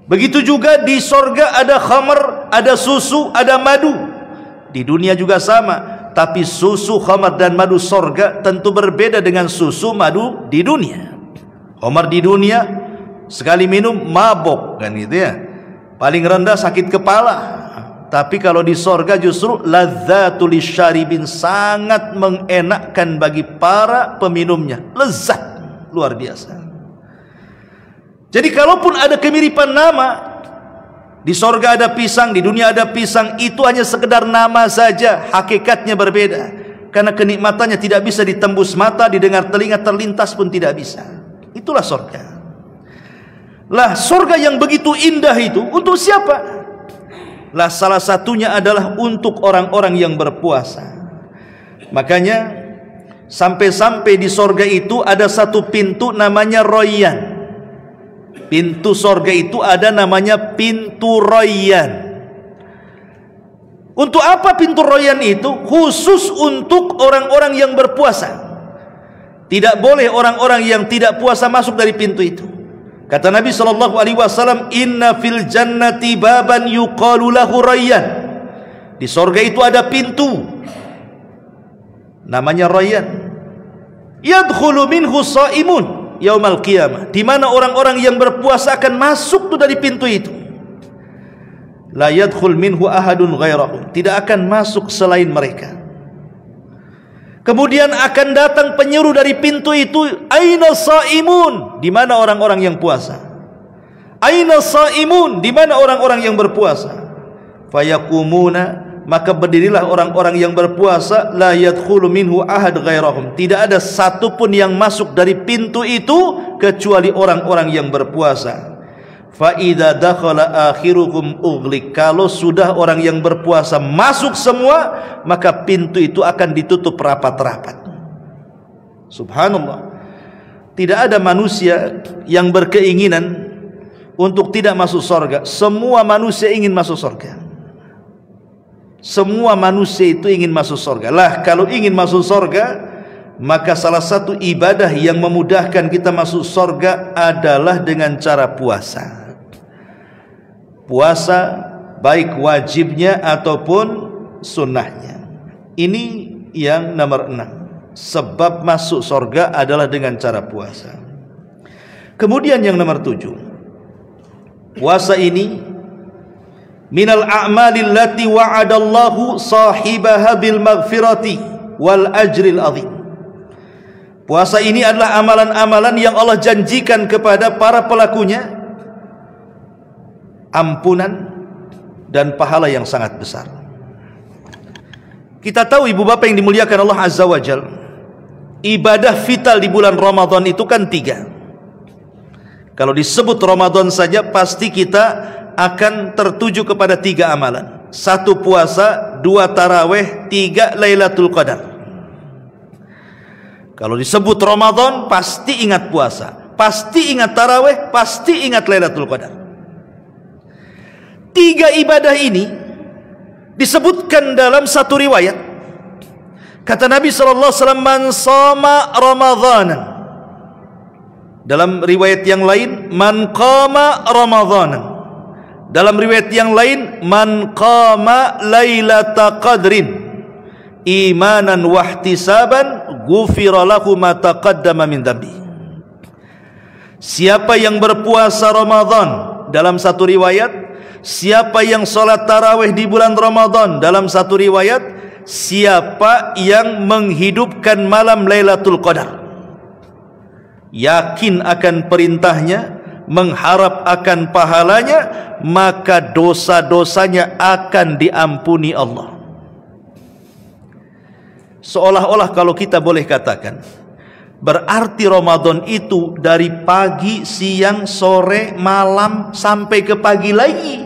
Begitu juga di sorga ada khamar, ada susu, ada madu. Di dunia juga sama, tapi susu, khamar dan madu sorga tentu berbeda dengan susu, madu di dunia. Khamar di dunia sekali minum mabok, kan gitu ya, paling rendah sakit kepala. Tapi kalau di sorga justru ladzatul lisyaribin, sangat mengenakkan bagi para peminumnya, lezat luar biasa. Jadi kalaupun ada kemiripan nama, di sorga ada pisang, di dunia ada pisang, itu hanya sekedar nama saja, hakikatnya berbeda. Karena kenikmatannya tidak bisa ditembus mata, didengar telinga, terlintas pun tidak bisa. Itulah sorga. Lah, surga yang begitu indah itu untuk siapa? Lah, salah satunya adalah untuk orang-orang yang berpuasa. Makanya sampai-sampai di surga itu ada satu pintu namanya Rayyan. Pintu surga itu ada namanya pintu Rayyan. Untuk apa pintu Rayyan itu? Khusus untuk orang-orang yang berpuasa. Tidak boleh orang-orang yang tidak puasa masuk dari pintu itu. Kata Nabi SAW, "Inna fil jannati baban yuqalu lahu Rayyan." Di surga itu ada pintu namanya Rayyan. Yadkhulu minhu shaimun yaumal qiyamah, di mana orang-orang yang berpuasa akan masuk tuh dari pintu itu. La yadkhul minhu ahadun ghairahum, tidak akan masuk selain mereka. Kemudian akan datang penyeru dari pintu itu, aina shaimun, di mana orang-orang yang puasa. Aina shaimun, di mana orang-orang yang berpuasa. Fayakumuna, maka berdirilah orang-orang yang berpuasa, la yadkhulu minhu ahad ghairahum, tidak ada satupun yang masuk dari pintu itu kecuali orang-orang yang berpuasa. Fa idza dakhala akhiruhum ughliq, kalau sudah orang yang berpuasa masuk semua, maka pintu itu akan ditutup rapat-rapat. Subhanallah, tidak ada manusia yang berkeinginan untuk tidak masuk surga. Semua manusia ingin masuk surga. Semua manusia itu ingin masuk surga. Lah, kalau ingin masuk surga, maka salah satu ibadah yang memudahkan kita masuk surga adalah dengan cara puasa. Puasa baik wajibnya ataupun sunnahnya. Ini yang nomor 6. Sebab masuk surga adalah dengan cara puasa. Kemudian yang nomor 7, puasa ini minal a'malil lati wa'adallahu sahibaha bil maghfirati wal ajril azim. Puasa ini adalah amalan-amalan yang Allah janjikan kepada para pelakunya ampunan dan pahala yang sangat besar. Kita tahu ibu bapak yang dimuliakan Allah Azza wa Jal, ibadah vital di bulan Ramadan itu kan 3. Kalau disebut Ramadan saja pasti kita akan tertuju kepada 3 amalan. 1 puasa, 2 taraweh, 3 Lailatul Qadar. Kalau disebut Ramadan pasti ingat puasa, pasti ingat taraweh, pasti ingat Lailatul Qadar. 3 ibadah ini disebutkan dalam satu riwayat. Kata Nabi SAW, man shoma Ramadhanan. Dalam riwayat yang lain, man qama Ramadhanan. Dalam riwayat yang lain, man qama lailata qadrin imanan wahtisaban ghufira lahu ma taqaddama min dhanbi. Siapa yang berpuasa Ramadan, dalam satu riwayat, siapa yang sholat tarawih di bulan Ramadan, dalam satu riwayat, siapa yang menghidupkan malam Lailatul Qadar, yakin akan perintahnya, mengharap akan pahalanya, maka dosa-dosanya akan diampuni Allah. Seolah-olah kalau kita boleh katakan, berarti Ramadan itu dari pagi, siang, sore, malam sampai ke pagi lagi,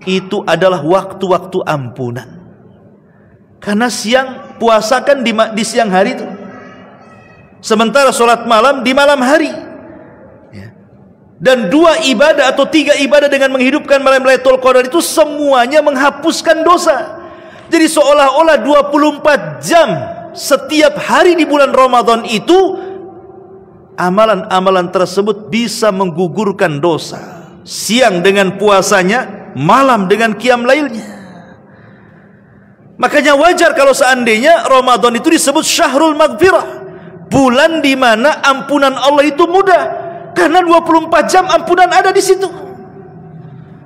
itu adalah waktu-waktu ampunan. Karena siang puasa kan di siang hari itu, sementara sholat malam di malam hari. Dan 2 ibadah atau 3 ibadah dengan menghidupkan malam Lailatul Qadar itu semuanya menghapuskan dosa. Jadi seolah-olah 24 jam setiap hari di bulan Ramadan itu, amalan-amalan tersebut bisa menggugurkan dosa. Siang dengan puasanya, malam dengan qiyam lailnya. Makanya wajar kalau seandainya Ramadan itu disebut syahrul maghfirah, bulan di mana ampunan Allah itu mudah. Karena 24 jam ampunan ada di situ.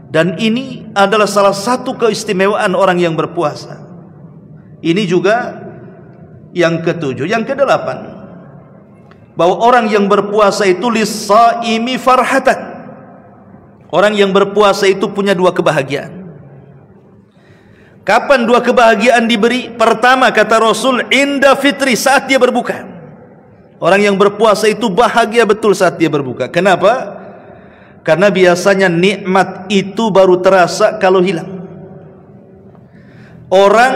Dan ini adalah salah satu keistimewaan orang yang berpuasa. Ini juga yang ke-7. Yang ke-8, bahwa orang yang berpuasa itu lis-shaimi farhatan. Orang yang berpuasa itu punya 2 kebahagiaan. Kapan 2 kebahagiaan diberi? Pertama, kata Rasul, inda fitri, saat dia berbuka. Orang yang berpuasa itu bahagia betul saat dia berbuka. Kenapa? Karena biasanya nikmat itu baru terasa kalau hilang. Orang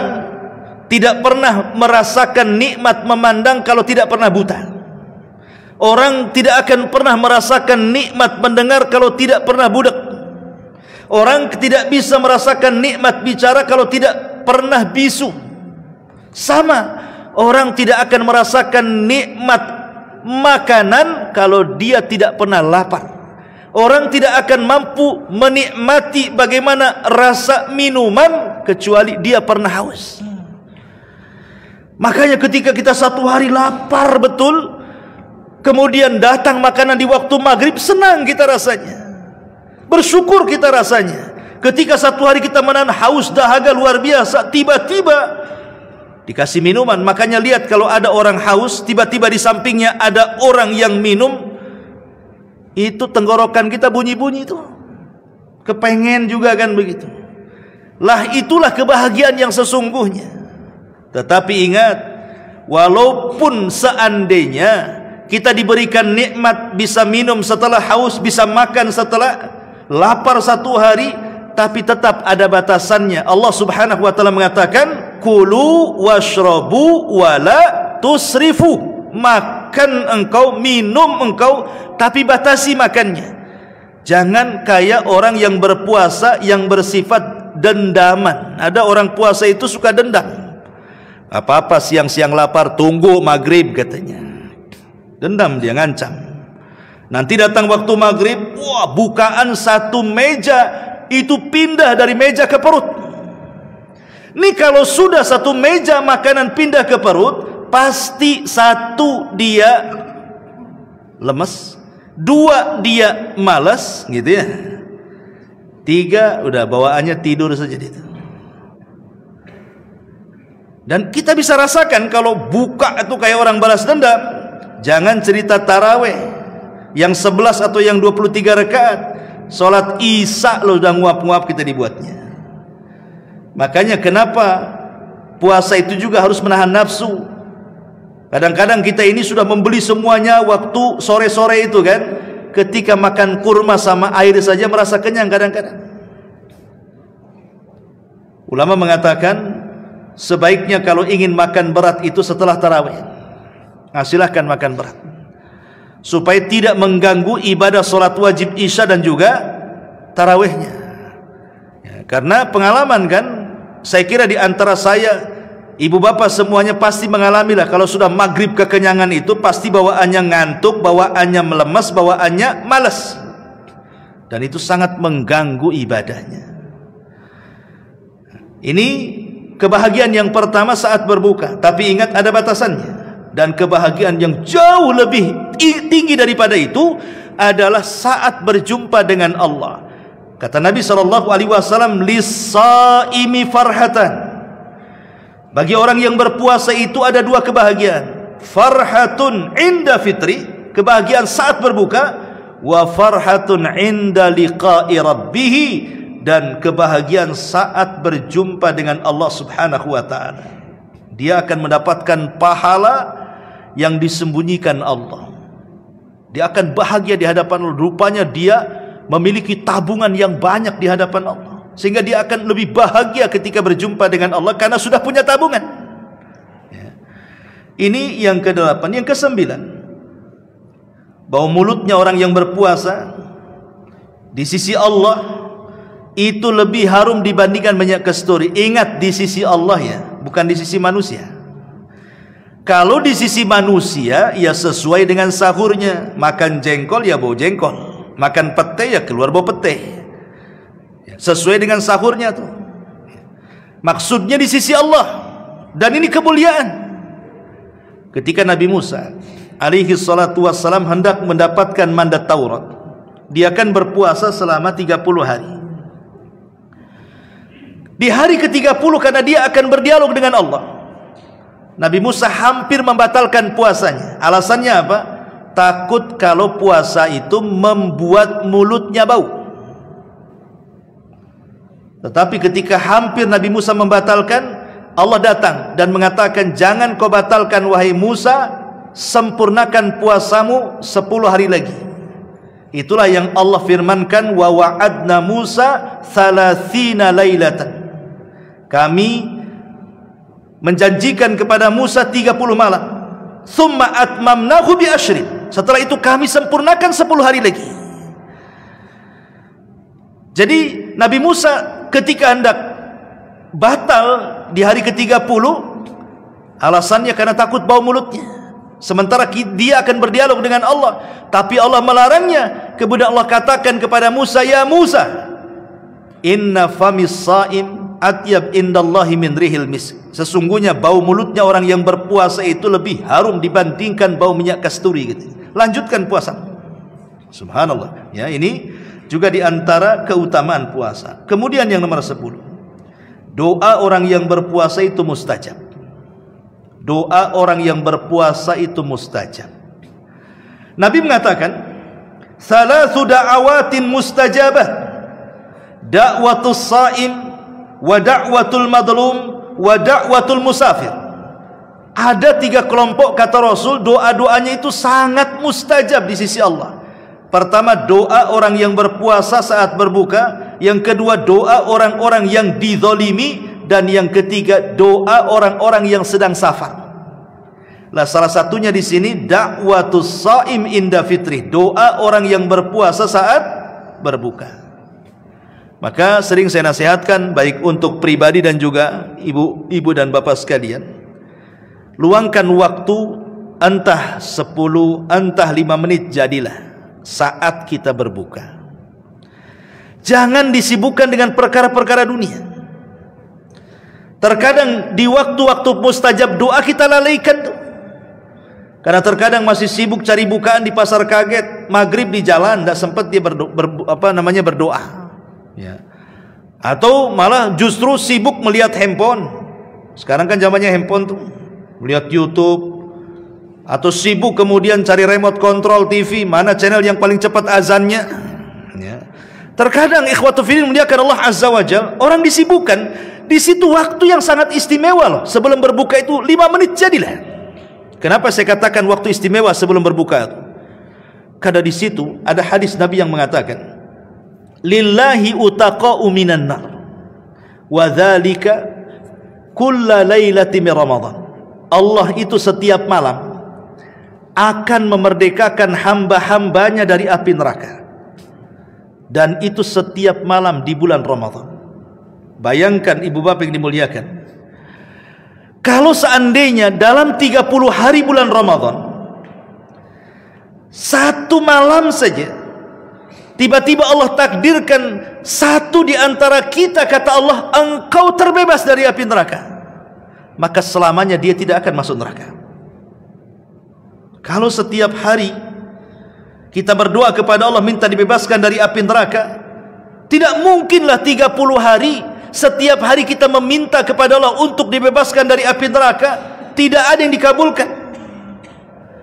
tidak pernah merasakan nikmat memandang kalau tidak pernah buta. Orang tidak akan pernah merasakan nikmat mendengar kalau tidak pernah budak. Orang tidak bisa merasakan nikmat bicara kalau tidak pernah bisu. Sama, orang tidak akan merasakan nikmat makanan kalau dia tidak pernah lapar. Orang tidak akan mampu menikmati bagaimana rasa minuman kecuali dia pernah haus. Makanya ketika kita satu hari lapar betul, kemudian datang makanan di waktu maghrib, senang kita rasanya, bersyukur kita rasanya. Ketika satu hari kita menahan haus dahaga luar biasa, tiba-tiba dikasih minuman. Makanya lihat kalau ada orang haus, tiba-tiba di sampingnya ada orang yang minum, itu tenggorokan kita bunyi-bunyi itu, kepengen juga kan begitu. Lah itulah kebahagiaan yang sesungguhnya. Tetapi ingat, walaupun seandainya kita diberikan nikmat bisa minum setelah haus, bisa makan setelah lapar satu hari, tapi tetap ada batasannya. Allah Subhanahu wa taala mengatakan, "Kulu washrabu wala tusrifu." Makan engkau, minum engkau, tapi batasi makannya. Jangan kayak orang yang berpuasa yang bersifat dendaman. Ada orang puasa itu suka dendam. Apa-apa siang-siang lapar, tunggu maghrib katanya. Dendam, dia ngancam. Nanti datang waktu maghrib, wah, bukaan satu meja itu pindah dari meja ke perut. Ini kalau sudah satu meja makanan pindah ke perut, pasti satu dia lemes, dua dia malas, gitu ya. Tiga udah bawaannya tidur saja itu. Dan kita bisa rasakan kalau buka itu kayak orang balas dendam. Jangan cerita taraweh yang 11 atau yang 23 rakaat. Salat Isya lo udah nguap-nguap kita dibuatnya. Makanya kenapa puasa itu juga harus menahan nafsu. Kadang-kadang kita ini sudah membeli semuanya waktu sore-sore itu kan, ketika makan kurma sama air saja merasa kenyang kadang-kadang. Ulama mengatakan sebaiknya kalau ingin makan berat itu setelah tarawih. Nah, silahkan makan berat supaya tidak mengganggu ibadah sholat wajib Isya dan juga tarawihnya ya, karena pengalaman kan, saya kira di antara saya, ibu bapak semuanya pasti mengalami lah, kalau sudah maghrib kekenyangan itu pasti bawaannya ngantuk, bawaannya melemas, bawaannya malas, dan itu sangat mengganggu ibadahnya. Ini kebahagiaan yang pertama saat berbuka, tapi ingat ada batasannya. Dan kebahagiaan yang jauh lebih tinggi daripada itu adalah saat berjumpa dengan Allah. Kata Nabi SAW, "Lis-shaimi farhatan." Bagi orang yang berpuasa itu ada dua kebahagiaan. Farhatun inda fitri, kebahagiaan saat berbuka, wa farhatun inda liqa'i rabbih, dan kebahagiaan saat berjumpa dengan Allah Subhanahu wa taala. Dia akan mendapatkan pahala yang disembunyikan Allah. Dia akan bahagia di hadapan Allah. Rupanya dia memiliki tabungan yang banyak di hadapan Allah, sehingga dia akan lebih bahagia ketika berjumpa dengan Allah karena sudah punya tabungan ya. Ini yang ke-8. Yang ke-9, bau mulutnya orang yang berpuasa di sisi Allah itu lebih harum dibandingkan minyak kasturi. Ingat, di sisi Allah ya, bukan di sisi manusia. Kalau di sisi manusia ya sesuai dengan sahurnya. Makan jengkol ya bau jengkol, makan pete ya keluar bau pete, sesuai dengan sahurnya tuh. Maksudnya di sisi Allah. Dan ini kemuliaan. Ketika Nabi Musa alaihi salatu wassalam hendak mendapatkan mandat Taurat, dia akan berpuasa selama 30 hari. Di hari ke-30 karena dia akan berdialog dengan Allah, Nabi Musa hampir membatalkan puasanya. Alasannya apa? Takut kalau puasa itu membuat mulutnya bau. Tetapi ketika hampir Nabi Musa membatalkan, Allah datang dan mengatakan, "Jangan kau batalkan wahai Musa, sempurnakan puasamu 10 hari lagi." Itulah yang Allah firmankan, "Wa wa'adna Musa 30 lailatan." Kami menjanjikan kepada Musa 30 malam. Tsumma atmamnahu bi asyrin. Setelah itu kami sempurnakan 10 hari lagi. Jadi Nabi Musa ketika hendak batal di hari ke-30, alasannya karena takut bau mulutnya. Sementara dia akan berdialog dengan Allah, tapi Allah melarangnya. Kemudian Allah katakan kepada Musa, "Ya Musa, inna famis shaim atyab indallahi min rihil misk." Sesungguhnya bau mulutnya orang yang berpuasa itu lebih harum dibandingkan bau minyak kasturi gitu. lanjutkan puasa. Subhanallah. Ya, ini juga di antara keutamaan puasa. Kemudian yang nomor 10, doa orang yang berpuasa itu mustajab. Doa orang yang berpuasa itu mustajab. Nabi mengatakan, "Thalathu da'awatin mustajabah, da'watus sha'im, wa da'watul madlum, wa da'watul musafir." Ada 3 kelompok, kata Rasul, doa-doanya itu sangat mustajab di sisi Allah. Pertama, doa orang yang berpuasa saat berbuka. Yang kedua, doa orang-orang yang dizalimi. Dan yang ketiga, doa orang-orang yang sedang safar. Lah, salah satunya di sini da'watus shaim inda fitri, doa orang yang berpuasa saat berbuka. Maka sering saya nasihatkan, baik untuk pribadi dan juga ibu dan bapak sekalian, luangkan waktu entah 10, entah 5 menit jadilah saat kita berbuka. Jangan disibukkan dengan perkara-perkara dunia. Terkadang di waktu-waktu mustajab doa kita lalaikan tuh. Karena terkadang masih sibuk cari bukaan di pasar kaget, maghrib di jalan, tidak sempat dia berdoa. Ya. Atau malah justru sibuk melihat handphone. Sekarang kan zamannya handphone tuh, melihat YouTube. Atau sibuk kemudian cari remote control TV, mana channel yang paling cepat azannya. Ya. Terkadang ikhwatu fillah muliakan Allah Azza wa Jalla, orang disibukkan. Di situ waktu yang sangat istimewa loh. Sebelum berbuka itu 5 menit jadilah. Kenapa saya katakan waktu istimewa sebelum berbuka? Karena di situ ada hadis Nabi yang mengatakan, "Lillahi utaqa'u minan nar, wa dzalika kulla lailati min Ramadan." Allah itu setiap malam akan memerdekakan hamba-hambanya dari api neraka. Dan itu setiap malam di bulan Ramadan. Bayangkan ibu bapak yang dimuliakan, kalau seandainya dalam 30 hari bulan Ramadan, 1 malam saja tiba-tiba Allah takdirkan satu di antara kita, kata Allah, engkau terbebas dari api neraka, maka selamanya dia tidak akan masuk neraka. Kalau setiap hari kita berdoa kepada Allah minta dibebaskan dari api neraka, tidak mungkinlah 30 hari setiap hari kita meminta kepada Allah untuk dibebaskan dari api neraka, tidak ada yang dikabulkan.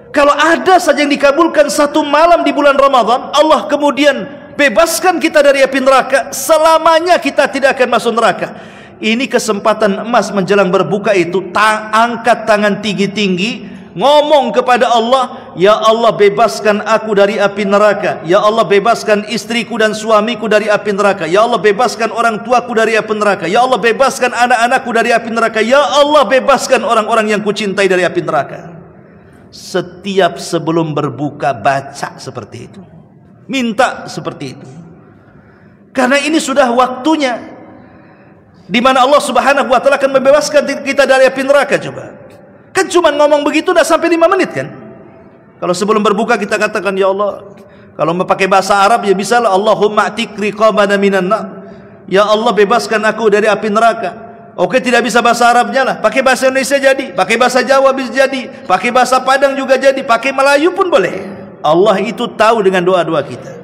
Kalau ada saja yang dikabulkan 1 malam di bulan Ramadan, Allah kemudian bebaskan kita dari api neraka, selamanya kita tidak akan masuk neraka. Ini kesempatan emas menjelang berbuka itu, angkat tangan tinggi-tinggi, ngomong kepada Allah, ya Allah bebaskan aku dari api neraka, ya Allah bebaskan istriku dan suamiku dari api neraka, ya Allah bebaskan orang tuaku dari api neraka, ya Allah bebaskan anak-anakku dari api neraka, ya Allah bebaskan orang-orang yang kucintai dari api neraka. Setiap sebelum berbuka baca seperti itu, minta seperti itu, karena ini sudah waktunya di mana Allah Subhanahu wa taala akan membebaskan kita dari api neraka. Coba kan cuma ngomong begitu udah sampai 5 menit kan. Kalau sebelum berbuka kita katakan, ya Allah, kalau mau pakai bahasa Arab ya bisa lah, Allahumma a'tiq riqabana minan nar, ya Allah bebaskan aku dari api neraka. Oke, tidak bisa bahasa Arabnya lah, pakai bahasa Indonesia jadi, pakai bahasa Jawa bisa jadi, pakai bahasa Padang juga jadi, pakai Melayu pun boleh. Allah itu tahu dengan doa-doa kita.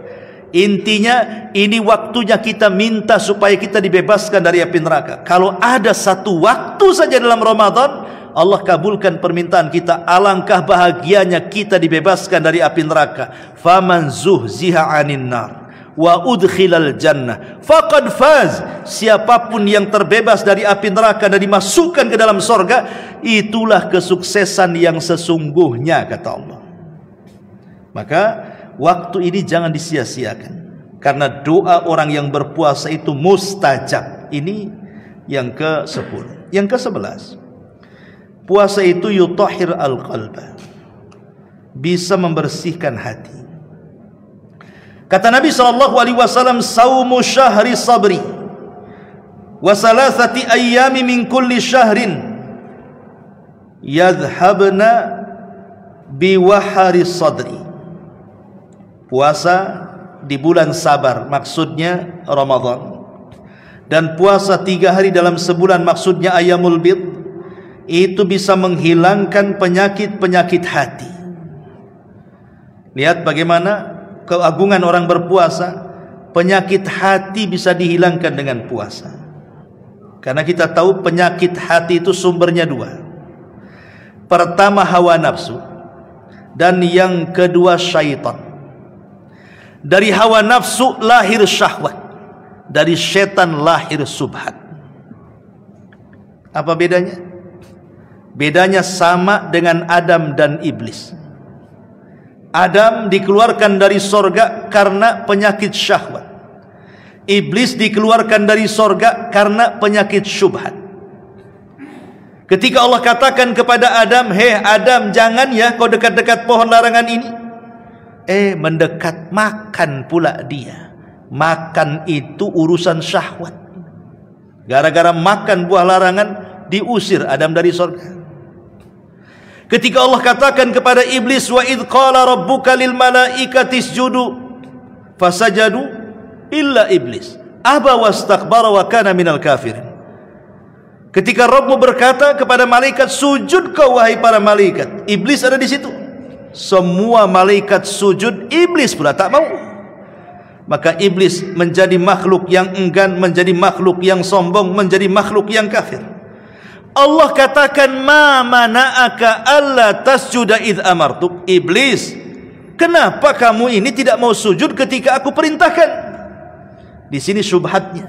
Intinya ini waktunya kita minta supaya kita dibebaskan dari api neraka. Kalau ada 1 waktu saja dalam Ramadan Allah kabulkan permintaan kita, alangkah bahagianya kita dibebaskan dari api neraka. Faman zuhziha 'anin nar wa udkhilal jannah faqad faz. Siapapun yang terbebas dari api neraka dan dimasukkan ke dalam sorga, itulah kesuksesan yang sesungguhnya, kata Allah. Maka waktu ini jangan disia-siakan, karena doa orang yang berpuasa itu mustajab. Ini yang ke-10. Yang ke-11, puasa itu yutahhir al-qalba, bisa membersihkan hati. Kata Nabi SAW, saumu syahri sabri wa salasati ayyami min kulli syahrin yadhhabna biwahari sadri. Puasa di bulan sabar, maksudnya Ramadan, dan puasa 3 hari dalam sebulan, maksudnya ayyamul bid, itu bisa menghilangkan penyakit-penyakit hati. Lihat bagaimana keagungan orang berpuasa. Penyakit hati bisa dihilangkan dengan puasa. Karena kita tahu penyakit hati itu sumbernya dua. Pertama hawa nafsu, dan yang kedua syaitan. Dari hawa nafsu lahir syahwat, dari syaitan lahir subhat. Apa bedanya? Bedanya sama dengan Adam dan iblis. Adam dikeluarkan dari sorga karena penyakit syahwat. Iblis dikeluarkan dari sorga karena penyakit syubhat. Ketika Allah katakan kepada Adam, "Hei Adam, jangan ya kau dekat-dekat pohon larangan ini." Mendekat, makan pula dia. Makan itu urusan syahwat. Gara-gara makan buah larangan, diusir Adam dari sorga. Ketika Allah katakan kepada iblis, "Wa idh qala rabbuka lil malaikati isjudu fasajadu illa iblis aba wastakbara wa kana minal kafirin." Ketika Rabbmu berkata kepada malaikat, "Sujud kau wahai para malaikat." Iblis ada di situ. Semua malaikat sujud, iblis pula tak mau. Maka iblis menjadi makhluk yang enggan, menjadi makhluk yang sombong, menjadi makhluk yang kafir. Allah katakan, "Ma mana'aka alla tasjuda idh amartuk." Iblis, kenapa kamu ini tidak mau sujud ketika aku perintahkan? Di sini syubhatnya.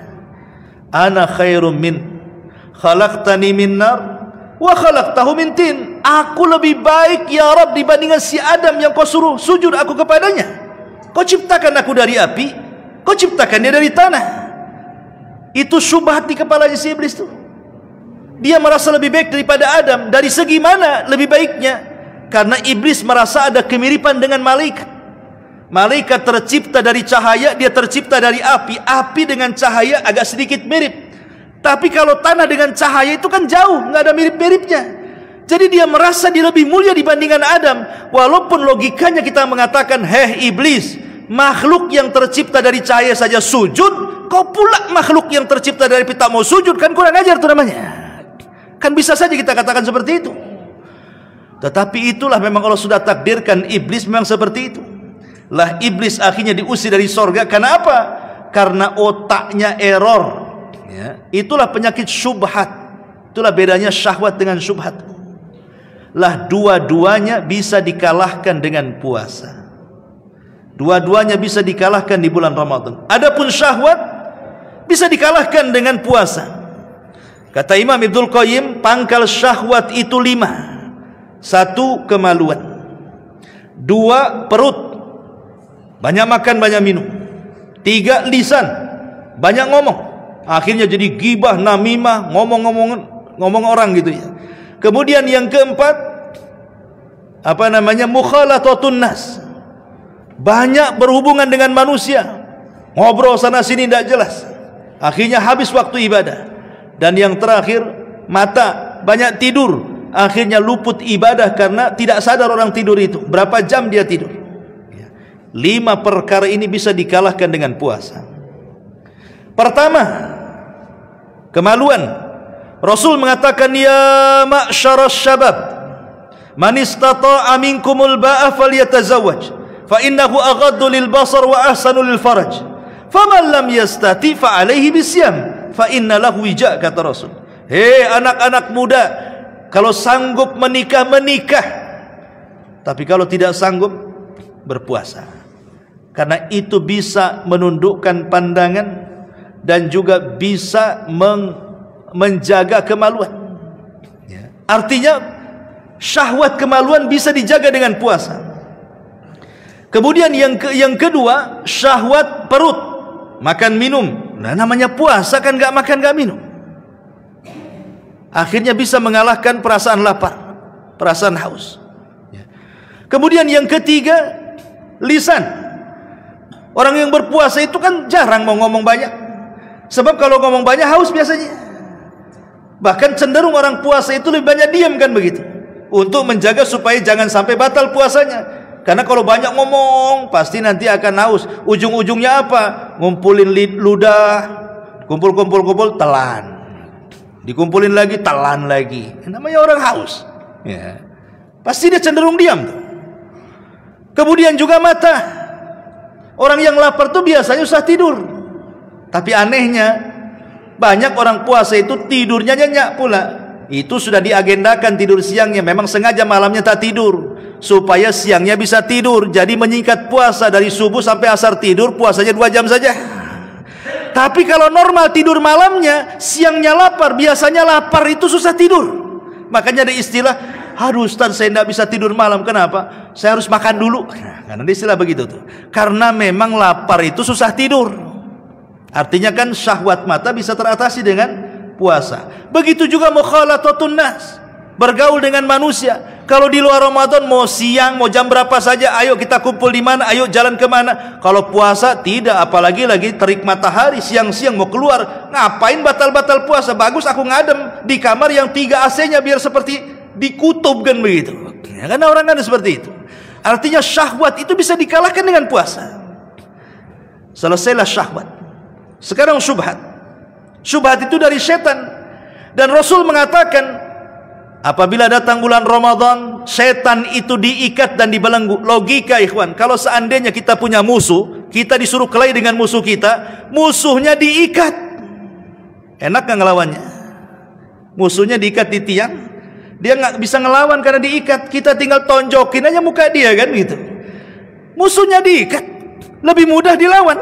Ana khairum min, khalaqtani min nar wa khalaqtahu min tin. Aku lebih baik ya Rabb dibandingkan si Adam yang kau suruh sujud aku kepadanya. Kau ciptakan aku dari api, kau ciptakan dia dari tanah. Itu syubhat di kepalanya si iblis itu. Dia merasa lebih baik daripada Adam. Dari segi mana lebih baiknya? Karena iblis merasa ada kemiripan dengan malaikat. Malaikat tercipta dari cahaya, dia tercipta dari api. Api dengan cahaya agak sedikit mirip. Tapi kalau tanah dengan cahaya itu kan jauh, nggak ada mirip-miripnya. Jadi dia merasa dia lebih mulia dibandingkan Adam. Walaupun logikanya kita mengatakan, "Heh iblis, makhluk yang tercipta dari cahaya saja sujud, kau pula makhluk yang tercipta dari api tak mau sujud, kan kurang ajar itu namanya." Kan bisa saja kita katakan seperti itu. Tetapi itulah memang Allah sudah takdirkan iblis memang seperti itu. Lah iblis akhirnya diusir dari sorga. Karena apa? Karena otaknya error. Ya. Itulah penyakit syubhat. Itulah bedanya syahwat dengan syubhat. Lah dua-duanya bisa dikalahkan dengan puasa. Dua-duanya bisa dikalahkan di bulan Ramadan. Adapun syahwat bisa dikalahkan dengan puasa. Kata Imam Ibnul Qayyim, pangkal syahwat itu 5. 1, kemaluan. 2, perut, banyak makan, banyak minum. 3, lisan, banyak ngomong. Akhirnya jadi gibah, namimah, ngomong orang gitu ya. Kemudian yang keempat, mukhalathatun nas. Banyak berhubungan dengan manusia, ngobrol sana sini tidak jelas. Akhirnya habis waktu ibadah. Dan yang terakhir, mata, banyak tidur. Akhirnya luput ibadah karena tidak sadar orang tidur itu. Berapa jam dia tidur. 5 perkara ini bisa dikalahkan dengan puasa. Pertama, kemaluan. Rasul mengatakan, "Ya ma'syaras syabab, man istata'a minkumul ba'a falyatazawwaj, fa innahu aghaddu lil basar wa ahsanu lil faraj. Faman lam yastati fa alaihi bisyam. Fa inna lahu wija," kata Rasul. Hei anak-anak muda, kalau sanggup menikah, menikah. Tapi kalau tidak sanggup, berpuasa. Karena itu bisa menundukkan pandangan dan juga bisa menjaga kemaluan. Ya. Artinya syahwat kemaluan bisa dijaga dengan puasa. Kemudian yang kedua, syahwat perut, makan minum. Nah, namanya puasa kan gak makan gak minum. Akhirnya bisa mengalahkan perasaan lapar, perasaan haus. Kemudian yang ketiga, lisan. Orang yang berpuasa itu kan jarang mau ngomong banyak. Sebab kalau ngomong banyak haus biasanya. Bahkan cenderung orang puasa itu lebih banyak diam kan begitu. Untuk menjaga supaya jangan sampai batal puasanya. Karena kalau banyak ngomong pasti nanti akan haus. Ujung-ujungnya apa? Ngumpulin ludah, kumpul, telan. Dikumpulin lagi, telan lagi. Namanya orang haus. Ya. Pasti dia cenderung diam tuh. Kemudian juga mata. Orang yang lapar itu biasanya susah tidur. Tapi anehnya, banyak orang puasa itu tidurnya nyenyak pula. Itu sudah diagendakan tidur siangnya. Memang sengaja malamnya tak tidur, supaya siangnya bisa tidur. Jadi menyingkat puasa dari subuh sampai asar tidur, puasanya 2 jam saja. Tapi kalau normal tidur malamnya, siangnya lapar. Biasanya lapar itu susah tidur. Makanya ada istilah, aduh Ustaz saya tidak bisa tidur malam. Kenapa? Saya harus makan dulu. Karena ada istilah begitu tuh. Karena memang lapar itu susah tidur. Artinya kan syahwat mata bisa teratasi dengan puasa. Begitu juga mukhalathatun nas, bergaul dengan manusia. Kalau di luar Ramadan mau siang, mau jam berapa saja, ayo kita kumpul di mana, ayo jalan kemana. Kalau puasa tidak, apalagi lagi terik matahari, siang-siang mau keluar, ngapain batal-batal puasa? Bagus aku ngadem di kamar yang 3 AC-nya biar seperti di kutub kan begitu. Ya, karena orang kan seperti itu. Artinya syahwat itu bisa dikalahkan dengan puasa. Selesailah syahwat. Sekarang syubhat. Syubhat itu dari setan. Dan Rasul mengatakan, apabila datang bulan Ramadan, setan itu diikat dan dibelenggu. Logika ikhwan, kalau seandainya kita punya musuh, kita disuruh kelahi dengan musuh kita, musuhnya diikat, enak gak ngelawannya? Musuhnya diikat di tiang, dia gak bisa ngelawan karena diikat. Kita tinggal tonjokin aja muka dia kan gitu. Musuhnya diikat, lebih mudah dilawan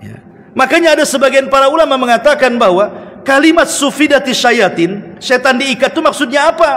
ya. Makanya ada sebagian para ulama mengatakan bahwa kalimat sufidati syayatin, setan diikat itu maksudnya apa?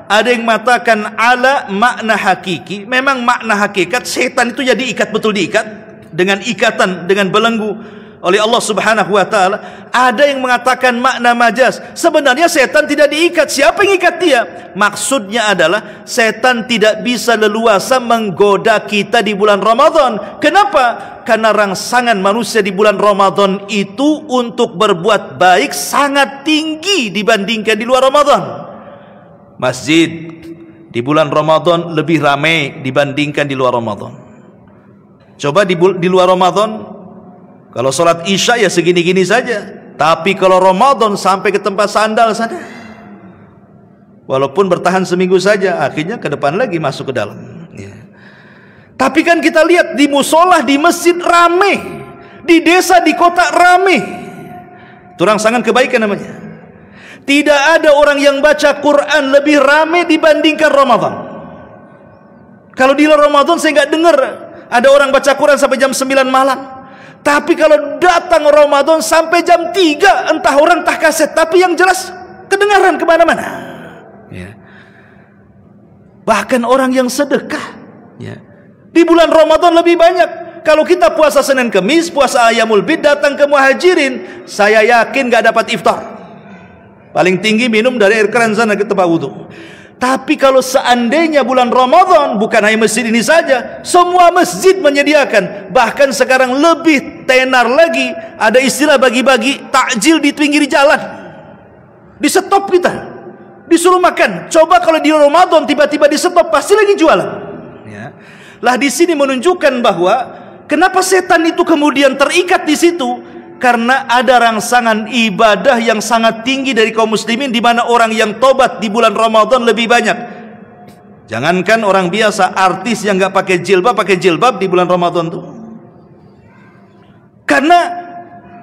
Ada yang mengatakan ala makna hakiki. Memang makna hakikat setan itu jadi ikat, betul diikat dengan ikatan, dengan belenggu oleh Allah Subhanahu wa taala. Ada yang mengatakan makna majaz. Sebenarnya setan tidak diikat. Siapa yang ikat dia? Maksudnya adalah setan tidak bisa leluasa menggoda kita di bulan Ramadan. Kenapa? Karena rangsangan manusia di bulan Ramadan itu untuk berbuat baik sangat tinggi dibandingkan di luar Ramadan. Masjid di bulan Ramadan lebih ramai dibandingkan di luar Ramadan. Coba di luar Ramadan, kalau sholat isya ya segini-gini saja. Tapi kalau Ramadan sampai ke tempat sandal sana. Walaupun bertahan seminggu saja, akhirnya ke depan lagi masuk ke dalam ya. Tapi kan kita lihat di musola, di masjid rame, di desa, di kota rame. Itu rangsangan kebaikan namanya. Tidak ada orang yang baca Quran lebih rame dibandingkan Ramadan. Kalau di luar Ramadan saya nggak dengar ada orang baca Quran sampai jam 9 malam. Tapi kalau datang Ramadan sampai jam 3, entah orang entah kaset, tapi yang jelas kedengaran kemana-mana ya. Bahkan orang yang sedekah ya, di bulan Ramadan lebih banyak. Kalau kita puasa Senin Kemis, puasa Ayyamul Bid, datang ke Muhajirin, saya yakin gak dapat iftar. Paling tinggi minum dari air keran sana ke tempat wudhu. Tapi kalau seandainya bulan Ramadan, bukan hanya masjid ini saja, semua masjid menyediakan. Bahkan sekarang lebih tenar lagi, ada istilah bagi-bagi takjil di pinggir jalan. Di stop kita, disuruh makan. Coba kalau di Ramadan tiba-tiba di stop, pasti lagi jualan ya. Lah di sini menunjukkan bahwa kenapa setan itu kemudian terikat di situ? Karena ada rangsangan ibadah yang sangat tinggi dari kaum muslimin, di mana orang yang tobat di bulan Ramadan lebih banyak. Jangankan orang biasa, artis yang nggak pakai jilbab di bulan Ramadan tuh. Karena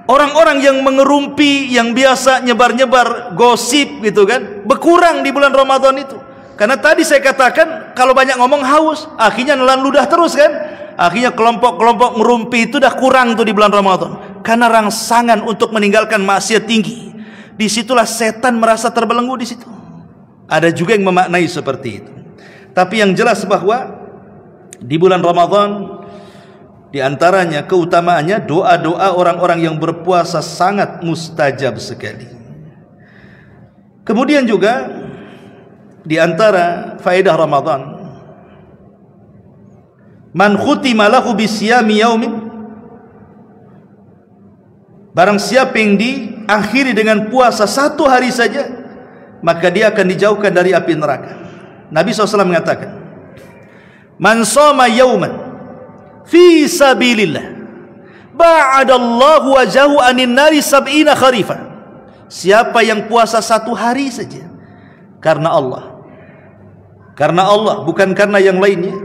orang-orang yang mengerumpi, yang biasa nyebar-nyebar gosip gitu kan, berkurang di bulan Ramadan itu. Karena tadi saya katakan kalau banyak ngomong haus, akhirnya nelan ludah terus kan. Akhirnya kelompok-kelompok ngerumpi itu dah kurang tuh di bulan Ramadan. Karena rangsangan untuk meninggalkan maksiat tinggi. Disitulah setan merasa terbelenggu di situ. Ada juga yang memaknai seperti itu. Tapi yang jelas bahwa di bulan Ramadan, di antaranya keutamaannya doa-doa orang-orang yang berpuasa sangat mustajab sekali. Kemudian juga di antara faedah Ramadan, man khutima lahu bisyami yaumin, barang siapa yang diakhiri dengan puasa 1 hari saja, maka dia akan dijauhkan dari api neraka. Nabi SAW mengatakan, man shoma yauman fi sabilillah ba'adallahu wajahu anin nari sab'ina kharifan. Siapa yang puasa 1 hari saja karena Allah, bukan karena yang lainnya,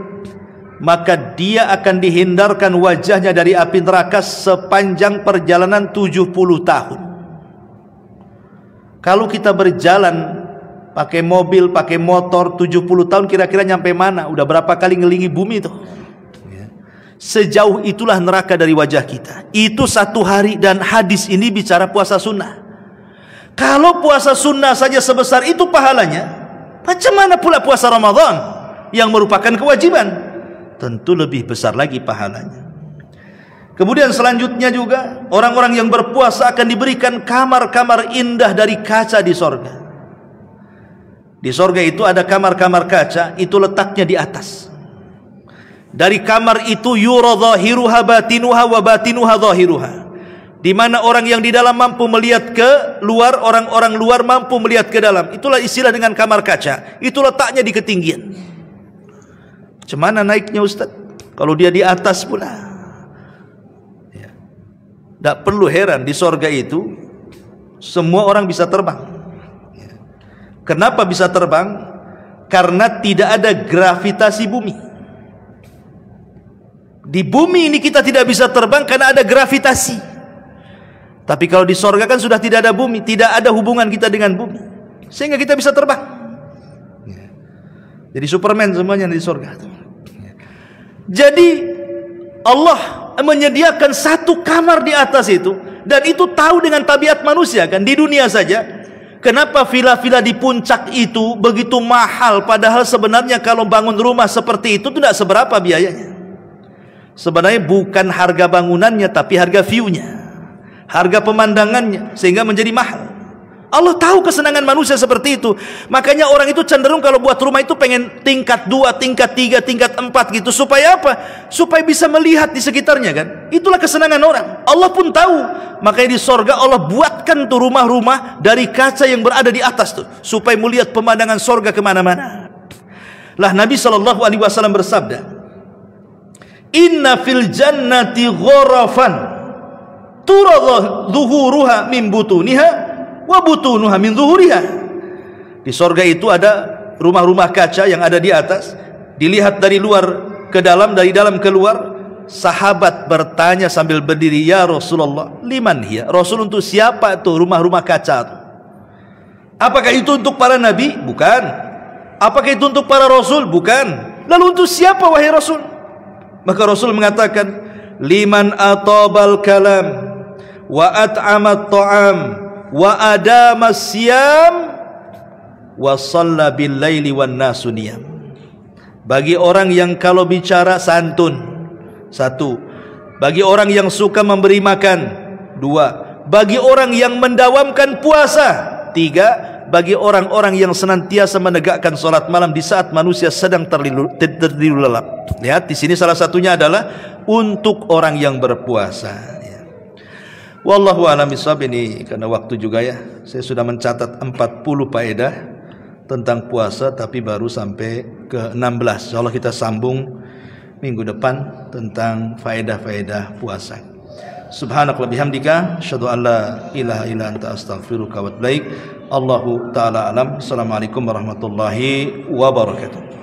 maka dia akan dihindarkan wajahnya dari api neraka sepanjang perjalanan 70 tahun. Kalau kita berjalan pakai mobil, pakai motor 70 tahun, kira-kira nyampe mana? Udah berapa kali ngelingi bumi itu? Sejauh itulah neraka dari wajah kita. Itu 1 hari, dan hadis ini bicara puasa sunnah. Kalau puasa sunnah saja sebesar itu pahalanya, macam mana pula puasa Ramadan yang merupakan kewajiban? Tentu lebih besar lagi pahalanya. Kemudian selanjutnya juga orang-orang yang berpuasa akan diberikan kamar-kamar indah dari kaca di sorga. Di sorga itu ada kamar-kamar kaca, itu letaknya di atas. Dari kamar itu yura zahiruha batinuha wa batinuha zahiruha, di mana orang yang di dalam mampu melihat ke luar, orang-orang luar mampu melihat ke dalam. Itulah istilah dengan kamar kaca. Itu letaknya di ketinggian. Cemana naiknya Ustaz? Kalau dia di atas pula. Ya. Tak perlu heran, di sorga itu semua orang bisa terbang. Ya. Kenapa bisa terbang? Karena tidak ada gravitasi bumi. Di bumi ini kita tidak bisa terbang karena ada gravitasi. Tapi kalau di sorga kan sudah tidak ada bumi, tidak ada hubungan kita dengan bumi, sehingga kita bisa terbang. Jadi Superman semuanya di sorga. Jadi Allah menyediakan 1 kamar di atas itu, dan itu tahu dengan tabiat manusia kan. Di dunia saja, kenapa villa-villa di puncak itu begitu mahal, padahal sebenarnya kalau bangun rumah seperti itu tidak seberapa biayanya. Sebenarnya bukan harga bangunannya, tapi harga view-nya, harga pemandangannya, sehingga menjadi mahal. Allah tahu kesenangan manusia seperti itu. Makanya orang itu cenderung kalau buat rumah itu pengen tingkat 2, tingkat 3, tingkat 4 gitu. Supaya apa? Supaya bisa melihat di sekitarnya kan. Itulah kesenangan orang. Allah pun tahu. Makanya di sorga Allah buatkan tuh rumah-rumah dari kaca yang berada di atas tuh, supaya melihat pemandangan sorga kemana-mana. Lah Nabi SAW bersabda, inna fil jannati ghorafan turadha zuhuruha min butuniha wa butunuha min zuhuriha. Di sorga itu ada rumah-rumah kaca yang ada di atas, dilihat dari luar ke dalam, dari dalam keluar. Sahabat bertanya sambil berdiri, ya Rasulullah, liman hiya? Rasul, untuk siapa itu rumah-rumah kaca itu? Apakah itu untuk para nabi? Bukan. Apakah itu untuk para rasul? Bukan. Lalu untuk siapa wahai Rasul? Maka Rasul mengatakan, liman atabal kalam wa at'amat ta'am wa adamas siyam wa shalla bil laili wan nasu niyam. Bagi orang yang kalau bicara santun, 1. Bagi orang yang suka memberi makan, 2. Bagi orang yang mendawamkan puasa, 3. Bagi orang-orang yang senantiasa menegakkan salat malam di saat manusia sedang tertidur lelap. Lihat di sini salah satunya adalah untuk orang yang berpuasa. Ya. Wallahu a'lam bishawab. Ini karena waktu juga ya. Saya sudah mencatat 40 faedah tentang puasa, tapi baru sampai ke 16. Insyaallah kita sambung minggu depan tentang faedah-faedah puasa. Subhanakallahumma bihamdika asyhadu an la ilaha illa anta astaghfiruka wa atubu ilaik. Allahu taala alam. Assalamualaikum warahmatullahi wabarakatuh.